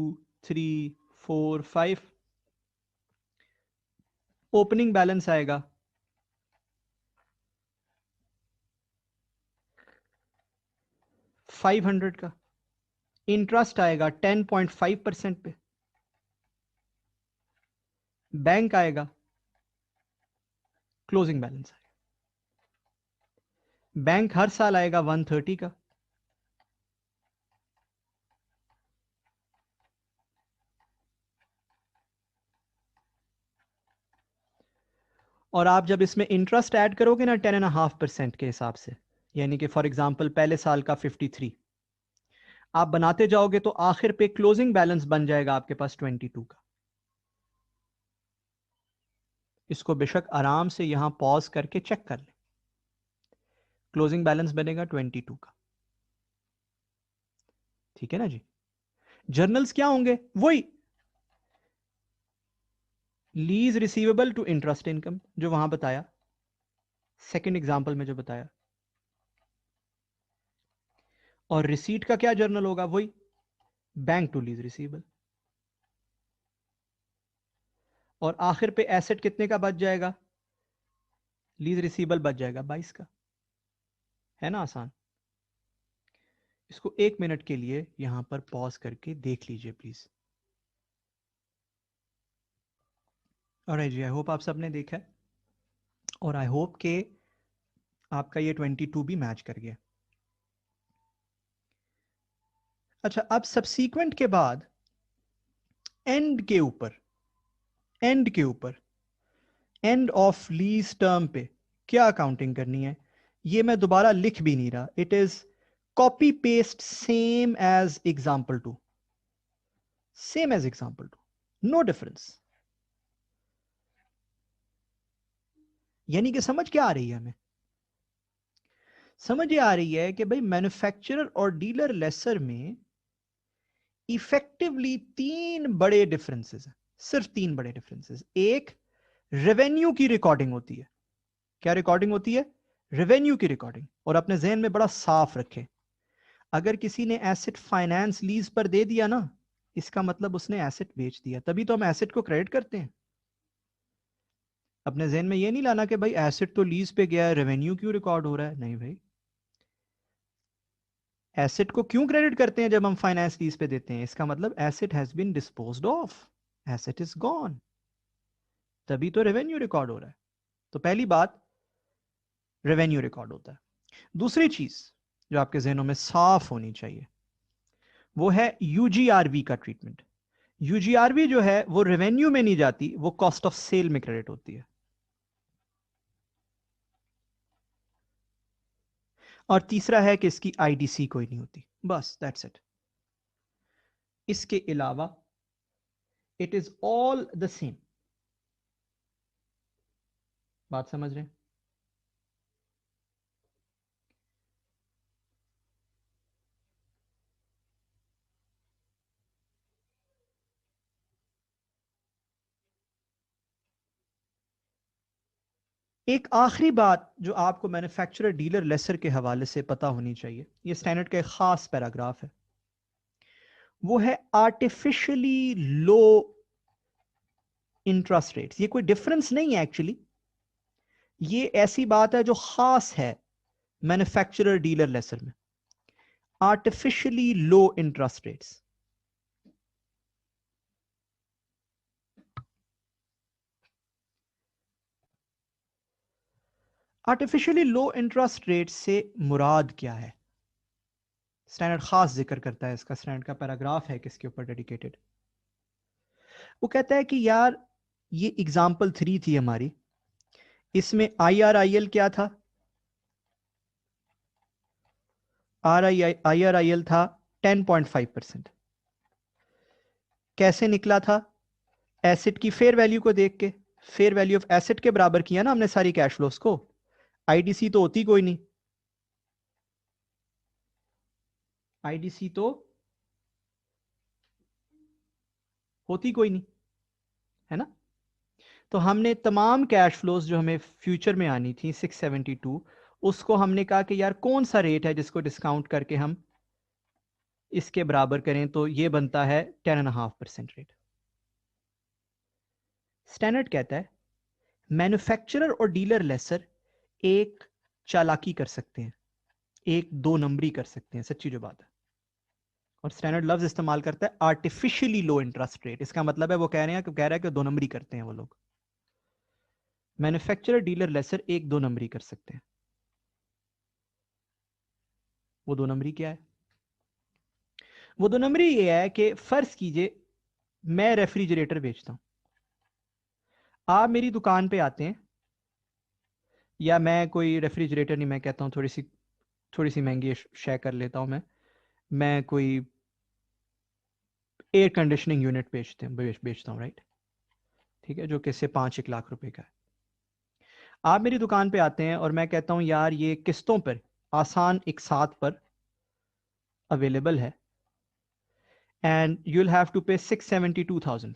3 4 5, ओपनिंग बैलेंस आएगा 500 का, इंटरेस्ट आएगा 10.5% पे, बैंक आएगा, क्लोजिंग बैलेंस आएगा। बैंक हर साल आएगा 130 का, और आप जब इसमें इंटरेस्ट ऐड करोगे ना 10.5% के हिसाब से, यानी कि फॉर एग्जांपल पहले साल का 53 आप बनाते जाओगे तो आखिर पे क्लोजिंग बैलेंस बन जाएगा आपके पास 22 का। इसको बेशक आराम से यहां पॉज करके चेक कर ले, क्लोजिंग बैलेंस बनेगा 22 का। ठीक है ना जी। जर्नल्स क्या होंगे? वही lease receivable to interest income जो वहां बताया, सेकंड एग्जांपल में जो बताया। और रिसीट का क्या जर्नल होगा? वही बैंक टू लीज रिसीवेबल। और आखिर पे एसेट कितने का बच जाएगा? लीज रिसीवेबल बच जाएगा 22 का। है ना आसान? इसको 1 मिनट के लिए यहां पर पॉज करके देख लीजिए प्लीज। ऑलराइट जी, आई होप आप सबने देखा है और आई होप के आपका ये 22 भी मैच कर गया। अच्छा, अब सब्सीक्वेंट के बाद एंड के ऊपर, एंड के ऊपर, एंड ऑफ लीज टर्म पे क्या अकाउंटिंग करनी है, ये मैं दोबारा लिख भी नहीं रहा। It is copy paste same as example two, same as example two, no difference. यानी कि समझ क्या आ रही है हमें? समझ ये आ रही है कि भाई मैन्युफैक्चरर और डीलर लेसर में इफेक्टिवली 3 बड़े डिफरेंसेस हैं, सिर्फ 3 बड़े डिफरेंसेस। एक, रेवेन्यू की रिकॉर्डिंग होती है। क्या रिकॉर्डिंग होती है? रेवेन्यू की रिकॉर्डिंग। और अपने जहन में बड़ा साफ रखें, अगर किसी ने एसेट फाइनेंस लीज पर दे दिया ना, इसका मतलब उसने एसेट बेच दिया, तभी तो हम एसेट को क्रेडिट करते हैं। अपने जहन में ये नहीं लाना कि भाई एसेट तो लीज पे गया है, रेवेन्यू क्यों रिकॉर्ड हो रहा है। नहीं भाई, एसेट को क्यों क्रेडिट करते हैं जब हम फाइनेंस लीज पे देते हैं? इसका मतलब asset has been disposed of, asset is gone, तभी तो रेवेन्यू रिकॉर्ड हो रहा है। तो पहली बात, रेवेन्यू रिकॉर्ड होता है। दूसरी चीज जो आपके जहनों में साफ होनी चाहिए वो है यूजीआरवी का ट्रीटमेंट। यूजीआरवी जो है वो रेवेन्यू में नहीं जाती, वो कॉस्ट ऑफ सेल में क्रेडिट होती है। और तीसरा है कि इसकी आईडीसी कोई नहीं होती, बस दैट्स इट। इसके अलावा it is all the same. बात समझ रहे हैं? एक आखिरी बात जो आपको मैन्युफैक्चरर डीलर लेसर के हवाले से पता होनी चाहिए, ये स्टैंडर्ड का एक खास पैराग्राफ है, वो है आर्टिफिशियली लो इंटरेस्ट रेट्स। ये कोई डिफरेंस नहीं है एक्चुअली, ये ऐसी बात है जो खास है मैन्युफैक्चरर डीलर लेसर में। आर्टिफिशियली लो इंटरेस्ट रेट्स। आर्टिफिशियली लो इंटरेस्ट रेट से मुराद क्या है? स्टैंडर्ड खास जिक्र करता है इसका, स्टैंडर्ड का पैराग्राफ है किसके ऊपर डेडिकेटेड। वो कहता है कि यार ये एग्जाम्पल 3 थी हमारी, इसमें IRIL क्या था? IRIL था 10.5%। कैसे निकला था? एसेट की फेयर वैल्यू को देख के, फेयर वैल्यू ऑफ एसेट के बराबर किया ना हमने सारी कैश फ्लोस को। आईडीसी तो होती कोई नहीं, आईडीसी तो होती कोई नहीं, है ना? तो हमने तमाम कैश फ्लोज जो हमें फ्यूचर में आनी थी 672, उसको हमने कहा कि यार कौन सा रेट है जिसको डिस्काउंट करके हम इसके बराबर करें, तो ये बनता है 10.5% रेट। स्टैंडर्ड कहता है मैन्युफैक्चरर और डीलर लेसर एक चालाकी कर सकते हैं, एक दो नंबरी कर सकते हैं, सच्ची जो बात है। और स्टैंडर्ड लफ्ज इस्तेमाल करता है आर्टिफिशियली लो इंटरेस्ट रेट। इसका मतलब है वो कह रहे हैं कि कह रहा है कि दो नंबरी करते हैं वो लोग। मैन्युफैक्चरर डीलर लेसर एक दो नंबरी कर सकते हैं। वो दो नंबरी क्या है? वो दो नंबरी ये है कि फर्ज कीजिए मैं रेफ्रिजरेटर बेचता हूं, आप मेरी दुकान पे आते हैं, या मैं कोई रेफ्रिजरेटर नहीं, मैं कहता हूँ थोड़ी सी महंगी शेयर कर लेता हूँ, मैं कोई एयर कंडीशनिंग यूनिट बेचता हूँ, राइट? ठीक है, जो कि से 5-1 लाख रुपए का है। आप मेरी दुकान पे आते हैं और मैं कहता हूँ यार ये किस्तों पर आसान एक साथ पर अवेलेबल है and you will have to pay 672,000,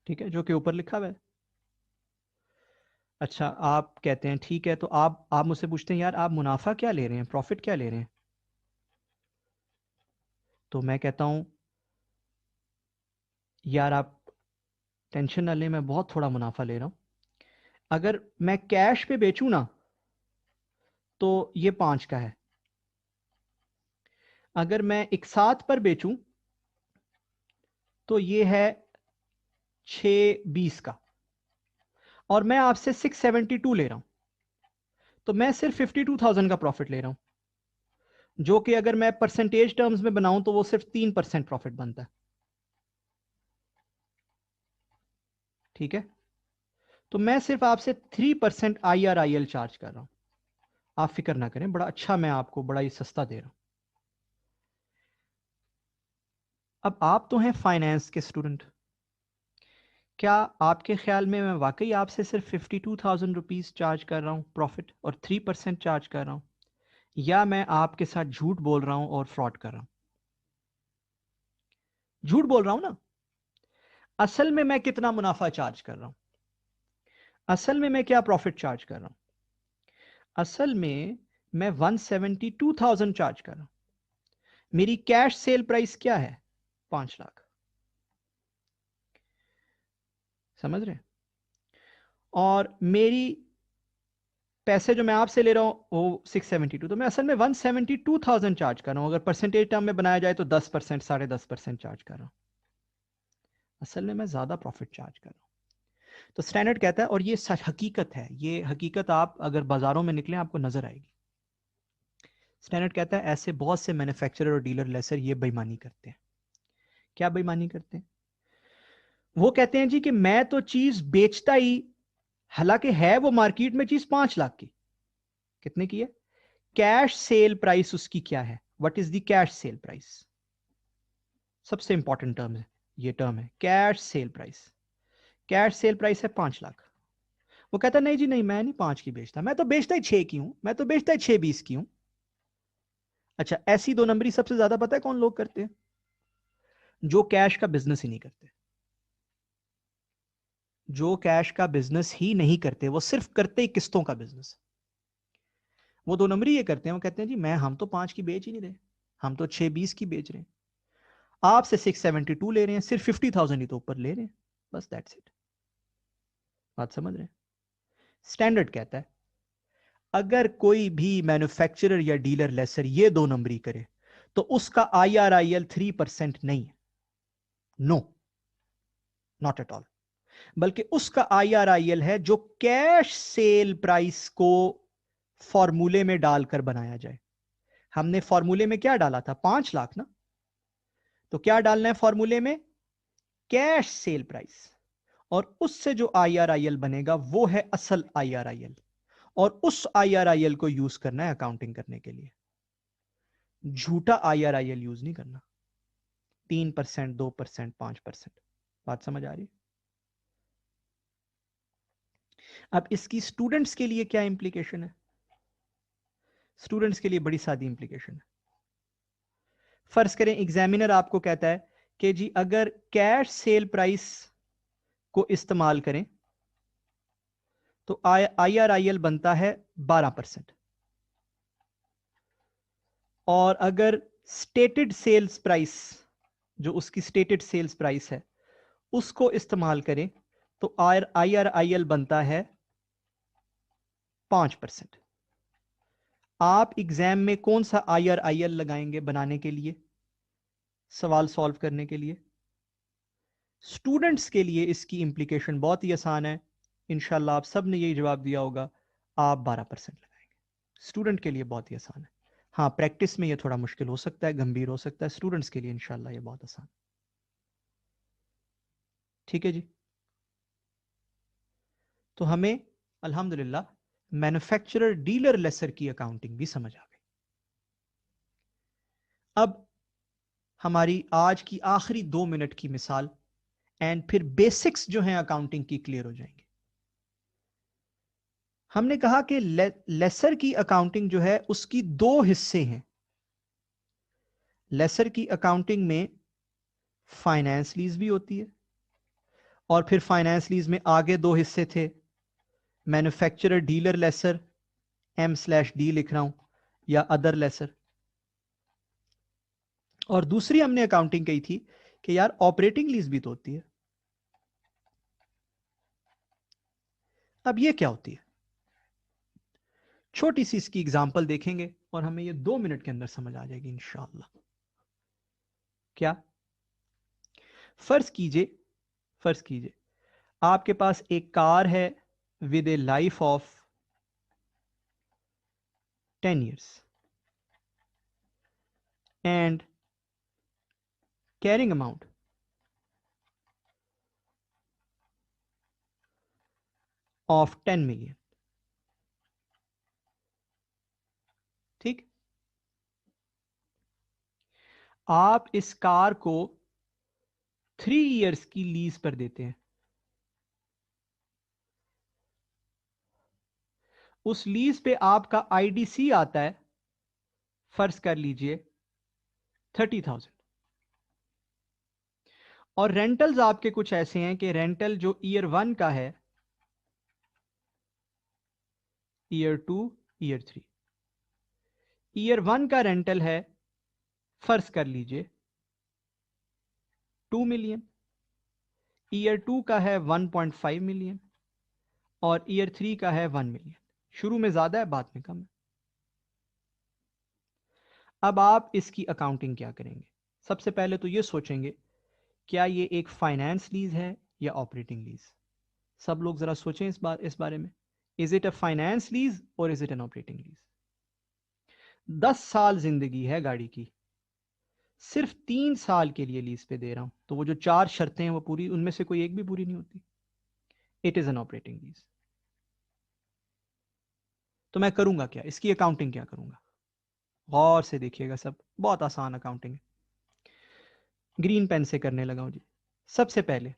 ठीक है, जो कि ऊपर लिखा हुआ है। अच्छा, आप कहते हैं ठीक है, तो आप मुझसे पूछते हैं यार आप मुनाफा क्या ले रहे हैं, प्रॉफिट क्या ले रहे हैं? तो मैं कहता हूं यार आप टेंशन ना लें, मैं बहुत थोड़ा मुनाफा ले रहा हूं। अगर मैं कैश पे बेचूं ना तो ये 5 का है, अगर मैं एक साथ पर बेचूं तो ये है 620 का, और मैं आपसे 672 ले रहा हूं, तो मैं सिर्फ 52,000 का प्रॉफिट ले रहा हूं, जो कि अगर मैं परसेंटेज टर्म्स में बनाऊं तो वो सिर्फ 3% प्रॉफिट बनता है। ठीक है, तो मैं सिर्फ आपसे 3% IRIL चार्ज कर रहा हूं। आप फिक्र ना करें, बड़ा अच्छा, मैं आपको बड़ा ही सस्ता दे रहा हूं। अब आप तो हैं फाइनेंस के स्टूडेंट, क्या आपके ख्याल में मैं वाकई आपसे सिर्फ 52,000 रुपीज चार्ज कर रहा हूं प्रॉफिट और 3% चार्ज कर रहा हूं, या मैं आपके साथ झूठ बोल रहा हूं और फ्रॉड कर रहा हूं? झूठ बोल रहा हूं ना? असल में मैं कितना मुनाफा चार्ज कर रहा हूं, असल में मैं क्या प्रॉफिट चार्ज कर रहा हूं? असल में मैं 172,000 चार्ज कर रहा हूं। मेरी कैश सेल प्राइस क्या है? 5 लाख। समझ रहे हैं? और मेरी पैसे जो मैं आपसे ले रहा हूं वो 672, तो मैं असल में 172,000 चार्ज कर रहा हूं। अगर परसेंटेज टर्म में बनाया जाए तो 10%, 10.5% चार्ज कर रहा हूं। असल में मैं ज्यादा प्रॉफिट चार्ज कर रहा हूं। तो स्टैंडर्ड कहता है, और ये सच हकीकत है, ये हकीकत आप अगर बाजारों में निकले आपको नजर आएगी। स्टैंडर्ड कहता है ऐसे बहुत से मैन्युफैक्चरर और डीलर लेसर ये बेईमानी करते हैं। क्या बेईमानी करते हैं? वो कहते हैं जी कि मैं तो चीज बेचता ही, हालांकि है वो मार्केट में चीज 5 लाख की। कितने की है? कैश सेल प्राइस उसकी क्या है? What is the cash sale price? सबसे इंपॉर्टेंट टर्म है, ये टर्म है cash sale price. Cash sale price है 5 लाख। वो कहता नहीं जी नहीं, मैं नहीं 5 की बेचता, मैं तो बेचता ही 6 की हूं, मैं तो बेचता ही 6.20 की हूं। अच्छा, ऐसी दो नंबरी सबसे ज्यादा पता है कौन लोग करते हैं? जो कैश का बिजनेस ही नहीं करते। जो कैश का बिजनेस ही नहीं करते, वो सिर्फ करते ही किस्तों का बिजनेस। वो दो नंबरी ये करते हैं, वो कहते हैं जी मैं हम तो 5 की बेच ही नहीं रहे, हम तो 6.20 की बेच रहे हैं। आपसे 672 ले रहे हैं, सिर्फ 50,000 ही तो ऊपर ले रहे हैं, बस दैट्स इट। बात समझ रहे हैं? स्टैंडर्ड कहता है अगर कोई भी मैन्युफैक्चरर या डीलर लेसर ये दो नंबरी करे तो उसका IRIL 3% नहीं है। No, not at all. बल्कि उसका IRIL है जो कैश सेल प्राइस को फॉर्मूले में डालकर बनाया जाए। हमने फॉर्मूले में क्या डाला था? 5 लाख ना। तो क्या डालना है फॉर्मूले में? Cash sale price. और उससे जो IRIL बनेगा वो है असल IRIL, और उस IRIL को यूज करना है अकाउंटिंग करने के लिए। झूठा IRIL यूज नहीं करना। 3%, 2%, 5%। बात समझ आ रही है? अब इसकी स्टूडेंट्स के लिए क्या इंप्लीकेशन है? स्टूडेंट्स के लिए बड़ी सादी इंप्लीकेशन है। फर्ज करें एग्जामिनर आपको कहता है कि जी अगर कैश सेल प्राइस को इस्तेमाल करें तो IRIL बनता है 12%, और अगर स्टेटेड सेल्स प्राइस, जो उसकी स्टेटेड सेल्स प्राइस है, उसको इस्तेमाल करें तो IRIL बनता है 5%। आप एग्जाम में कौन सा IRIL लगाएंगे बनाने के लिए, सवाल सॉल्व करने के लिए? स्टूडेंट्स के लिए इसकी इंप्लीकेशन बहुत ही आसान है। इंशाल्लाह आप सब ने यही जवाब दिया होगा, आप 12% लगाएंगे। स्टूडेंट के लिए बहुत ही आसान है। हाँ, प्रैक्टिस में ये थोड़ा मुश्किल हो सकता है, गंभीर हो सकता है। स्टूडेंट्स के लिए इंशाल्लाह ये बहुत आसान। ठीक है जी। तो हमें अल्हम्दुलिल्लाह मैन्युफैक्चरर डीलर लेसर की अकाउंटिंग भी समझ आ गई। अब हमारी आज की आखिरी 2 मिनट की मिसाल एंड फिर बेसिक्स जो हैं अकाउंटिंग की क्लियर हो जाएंगे। हमने कहा कि लेसर की अकाउंटिंग जो है उसकी 2 हिस्से हैं। लेसर की अकाउंटिंग में फाइनेंस लीज भी होती है, और फिर फाइनेंस लीज में आगे 2 हिस्से थे, मैन्युफैक्चरर डीलर लेसर, M/D लिख रहा हूं, या अदर लेसर। और दूसरी हमने अकाउंटिंग कही थी कि यार ऑपरेटिंग लीज भी तो होती है। अब ये क्या होती है, छोटी सी इसकी एग्जांपल देखेंगे और हमें ये 2 मिनट के अंदर समझ आ जाएगी इंशाअल्लाह। क्या, फर्ज कीजिए आपके पास एक कार है with A life of 10 years and carrying amount of 10 million। ठीक, आप इस कार को 3 years की लीज पर देते हैं। उस लीज पे आपका आईडीसी आता है, फर्ज कर लीजिए 30,000। और रेंटल्स आपके कुछ ऐसे हैं कि रेंटल जो ईयर 1 का है, ईयर 2, ईयर 3। ईयर 1 का रेंटल है, फर्ज कर लीजिए 2 million, ईयर 2 का है 1.5 million, और ईयर 3 का है 1 million। शुरू में ज्यादा है, बाद में कम है। अब आप इसकी अकाउंटिंग क्या करेंगे? सबसे पहले तो ये सोचेंगे क्या ये एक फाइनेंस लीज है या ऑपरेटिंग लीज। सब लोग जरा सोचें इस बारे में। Is it a finance lease or is it an operating lease? 10 साल जिंदगी है गाड़ी की, सिर्फ 3 साल के लिए लीज पे दे रहा हूं, तो वो जो 4 शर्तें हैं वो पूरी, उनमें से कोई एक भी पूरी नहीं होती। It is an operating lease. तो मैं करूंगा क्या, इसकी अकाउंटिंग क्या करूंगा? गौर से देखिएगा, सब बहुत आसान अकाउंटिंग है। ग्रीन पेन से करने लगा हूं जी। सबसे पहले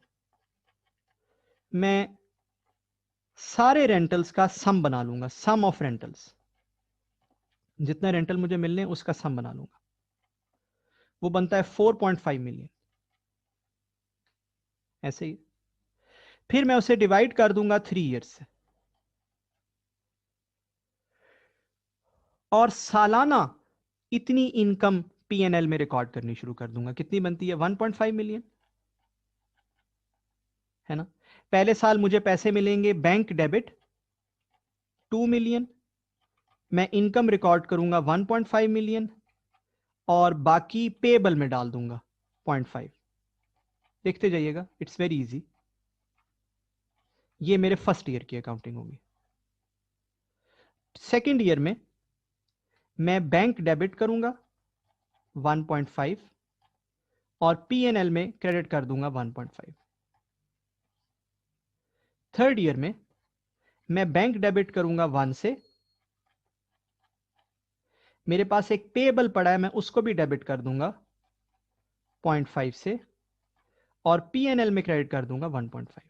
मैं सारे रेंटल्स का सम बना लूंगा, सम ऑफ रेंटल्स। जितने रेंटल मुझे मिलने हैं उसका सम बना लूंगा। वो बनता है 4.5 मिलियन, ऐसे ही। फिर मैं उसे डिवाइड कर दूंगा 3 ईयर्स से, और सालाना इतनी इनकम पीएनएल में रिकॉर्ड करनी शुरू कर दूंगा। कितनी बनती है? 1.5 मिलियन, है ना। पहले साल मुझे पैसे मिलेंगे बैंक डेबिट 2 मिलियन, मैं इनकम रिकॉर्ड करूंगा 1.5 मिलियन, और बाकी पेबल में डाल दूंगा 0.5। देखते जाइएगा, इट्स वेरी इजी। ये मेरे फर्स्ट ईयर की अकाउंटिंग होगी। सेकेंड ईयर में मैं बैंक डेबिट करूंगा 1.5, और पीएनएल में क्रेडिट कर दूंगा 1.5। थर्ड ईयर में मैं बैंक डेबिट करूंगा 1 से, मेरे पास एक पेबल पड़ा है मैं उसको भी डेबिट कर दूंगा 0.5 से, और पीएनएल में क्रेडिट कर दूंगा 1.5।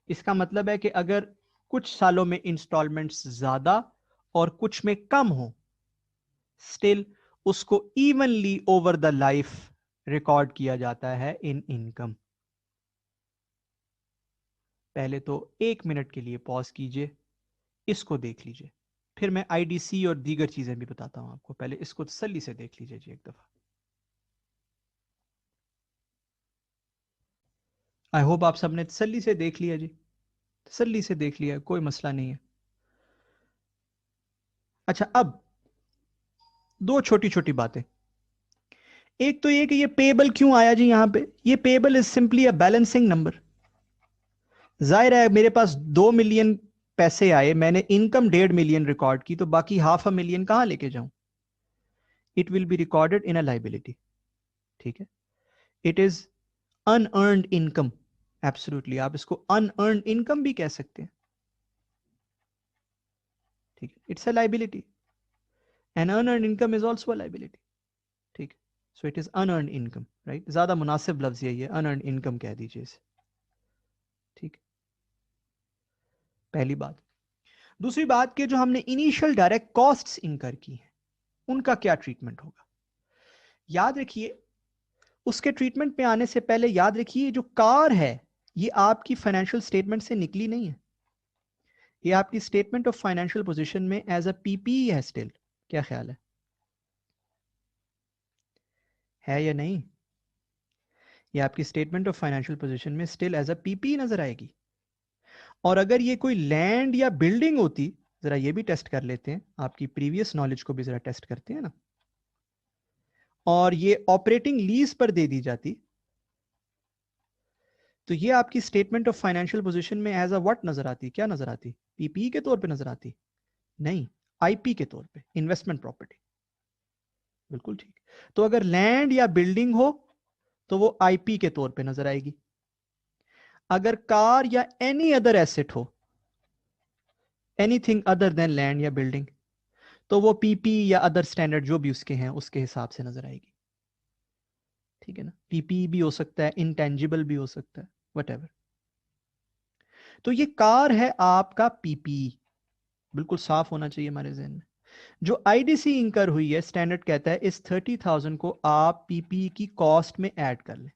इसका मतलब है कि अगर कुछ सालों में इंस्टॉलमेंट्स ज्यादा और कुछ में कम हो, स्टिल उसको evenly over the life record किया जाता है इन इनकम। पहले तो 1 मिनट के लिए पॉज कीजिए, इसको देख लीजिए, फिर मैं आईडीसी और दीगर चीजें भी बताता हूं आपको। पहले इसको तसल्ली से देख लीजिए जी एक दफा। आई होप आप सबने तसल्ली से देख लिया जी, तसल्ली से देख लिया, कोई मसला नहीं है। अच्छा, अब 2 छोटी छोटी बातें। एक तो ये कि ये पेबल क्यों आया जी यहां पे? ये payable is simply a balancing number. जाहिर है मेरे पास 2 मिलियन पैसे आए, मैंने इनकम 1.5 मिलियन रिकॉर्ड की, तो बाकी 500,000 कहां लेके जाऊं? It will be recorded in a liability. ठीक है, it is unearned income. Absolutely, आप इसको अनअर्नड इनकम भी कह सकते हैं। ठीक है, it's a liability. An unearned income is also a liability. ठीक है, so it is unearned income, right. ज्यादा मुनासिब लफ्ज यही है, अनअर्न्ड इनकम कह दीजिए इसे। ठीक, पहली बात। दूसरी बात कि जो हमने इनिशियल डायरेक्ट कॉस्ट्स इनकर की हैं उनका क्या ट्रीटमेंट होगा। याद रखिए, उसके ट्रीटमेंट पे आने से पहले याद रखिए जो कार है ये आपकी फाइनेंशियल स्टेटमेंट से निकली नहीं है, ये आपकी स्टेटमेंट ऑफ फाइनेंशियल पोजीशन में एज अ पीपीई है स्टिल। क्या ख्याल है या नहीं? ये आपकी स्टेटमेंट ऑफ फाइनेंशियल पोजीशन में स्टिल एज अ पीपीई नजर आएगी। और अगर ये कोई लैंड या बिल्डिंग होती, जरा ये भी टेस्ट कर लेते हैं, आपकी प्रीवियस नॉलेज को भी जरा टेस्ट करते हैं ना, और ये ऑपरेटिंग लीज पर दे दी जाती, तो ये आपकी स्टेटमेंट ऑफ फाइनेंशियल पोजीशन में एज अ व्हाट नजर आती? क्या नजर आती? पीपीई के तौर पे नजर आती? नहीं, आईपी के तौर पे, इन्वेस्टमेंट प्रॉपर्टी। बिल्कुल ठीक। तो अगर लैंड या बिल्डिंग हो तो वो आईपी के तौर पे नजर आएगी। अगर कार या एनी अदर एसेट हो, एनीथिंग अदर देन लैंड या बिल्डिंग, तो वो पीपी या अदर स्टैंडर्ड जो भी उसके हैं उसके हिसाब से नजर आएगी। ठीक है ना, पीपी भी हो सकता है, इंटेंजिबल भी हो सकता है, वट। तो ये कार है आपका पीपी, बिल्कुल साफ होना चाहिए हमारे जहन में। जो आईडीसी इंकर हुई है, स्टैंडर्ड कहता है इस 30,000 को आप पीपी की कॉस्ट में ऐड कर लें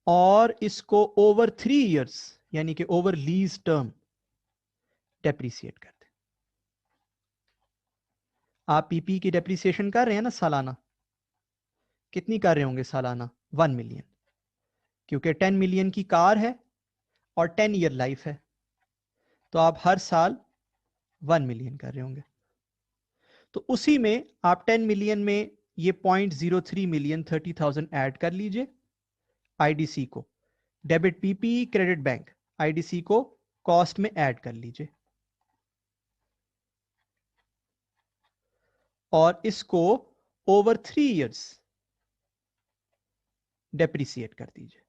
और इसको ओवर 3 years यानी कि ओवर लीज टर्म डेप्रिसिएट कर दें। आप पीपी की डेप्रिसिएशन कर रहे हैं ना सालाना, कितनी कर रहे होंगे सालाना? 1 million, क्योंकि 10 million की कार है और 10 year लाइफ है, तो आप हर साल 1 million कर रहे होंगे। तो उसी में आप 10 million में ये 0.03 million 30,000 ऐड कर लीजिए आईडीसी को, debit PP credit bank, IDC को कॉस्ट में ऐड कर लीजिए और इसको ओवर 3 years डेप्रिसिएट कर दीजिए,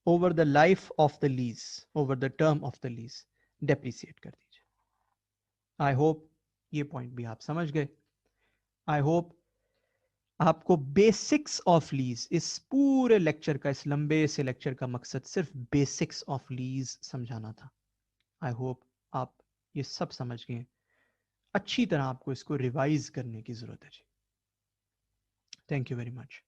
over the life of the lease, over the term of the lease depreciate कर दीजिए। आई होप ये पॉइंट भी आप समझ गए। आई होप आपको बेसिक्स ऑफ लीज, इस पूरे लेक्चर का, इस लंबे से लेक्चर का मकसद सिर्फ बेसिक्स ऑफ लीज समझाना था। आई होप आप ये सब समझ गए। अच्छी तरह आपको इसको रिवाइज करने की जरूरत है जी। Thank you very much.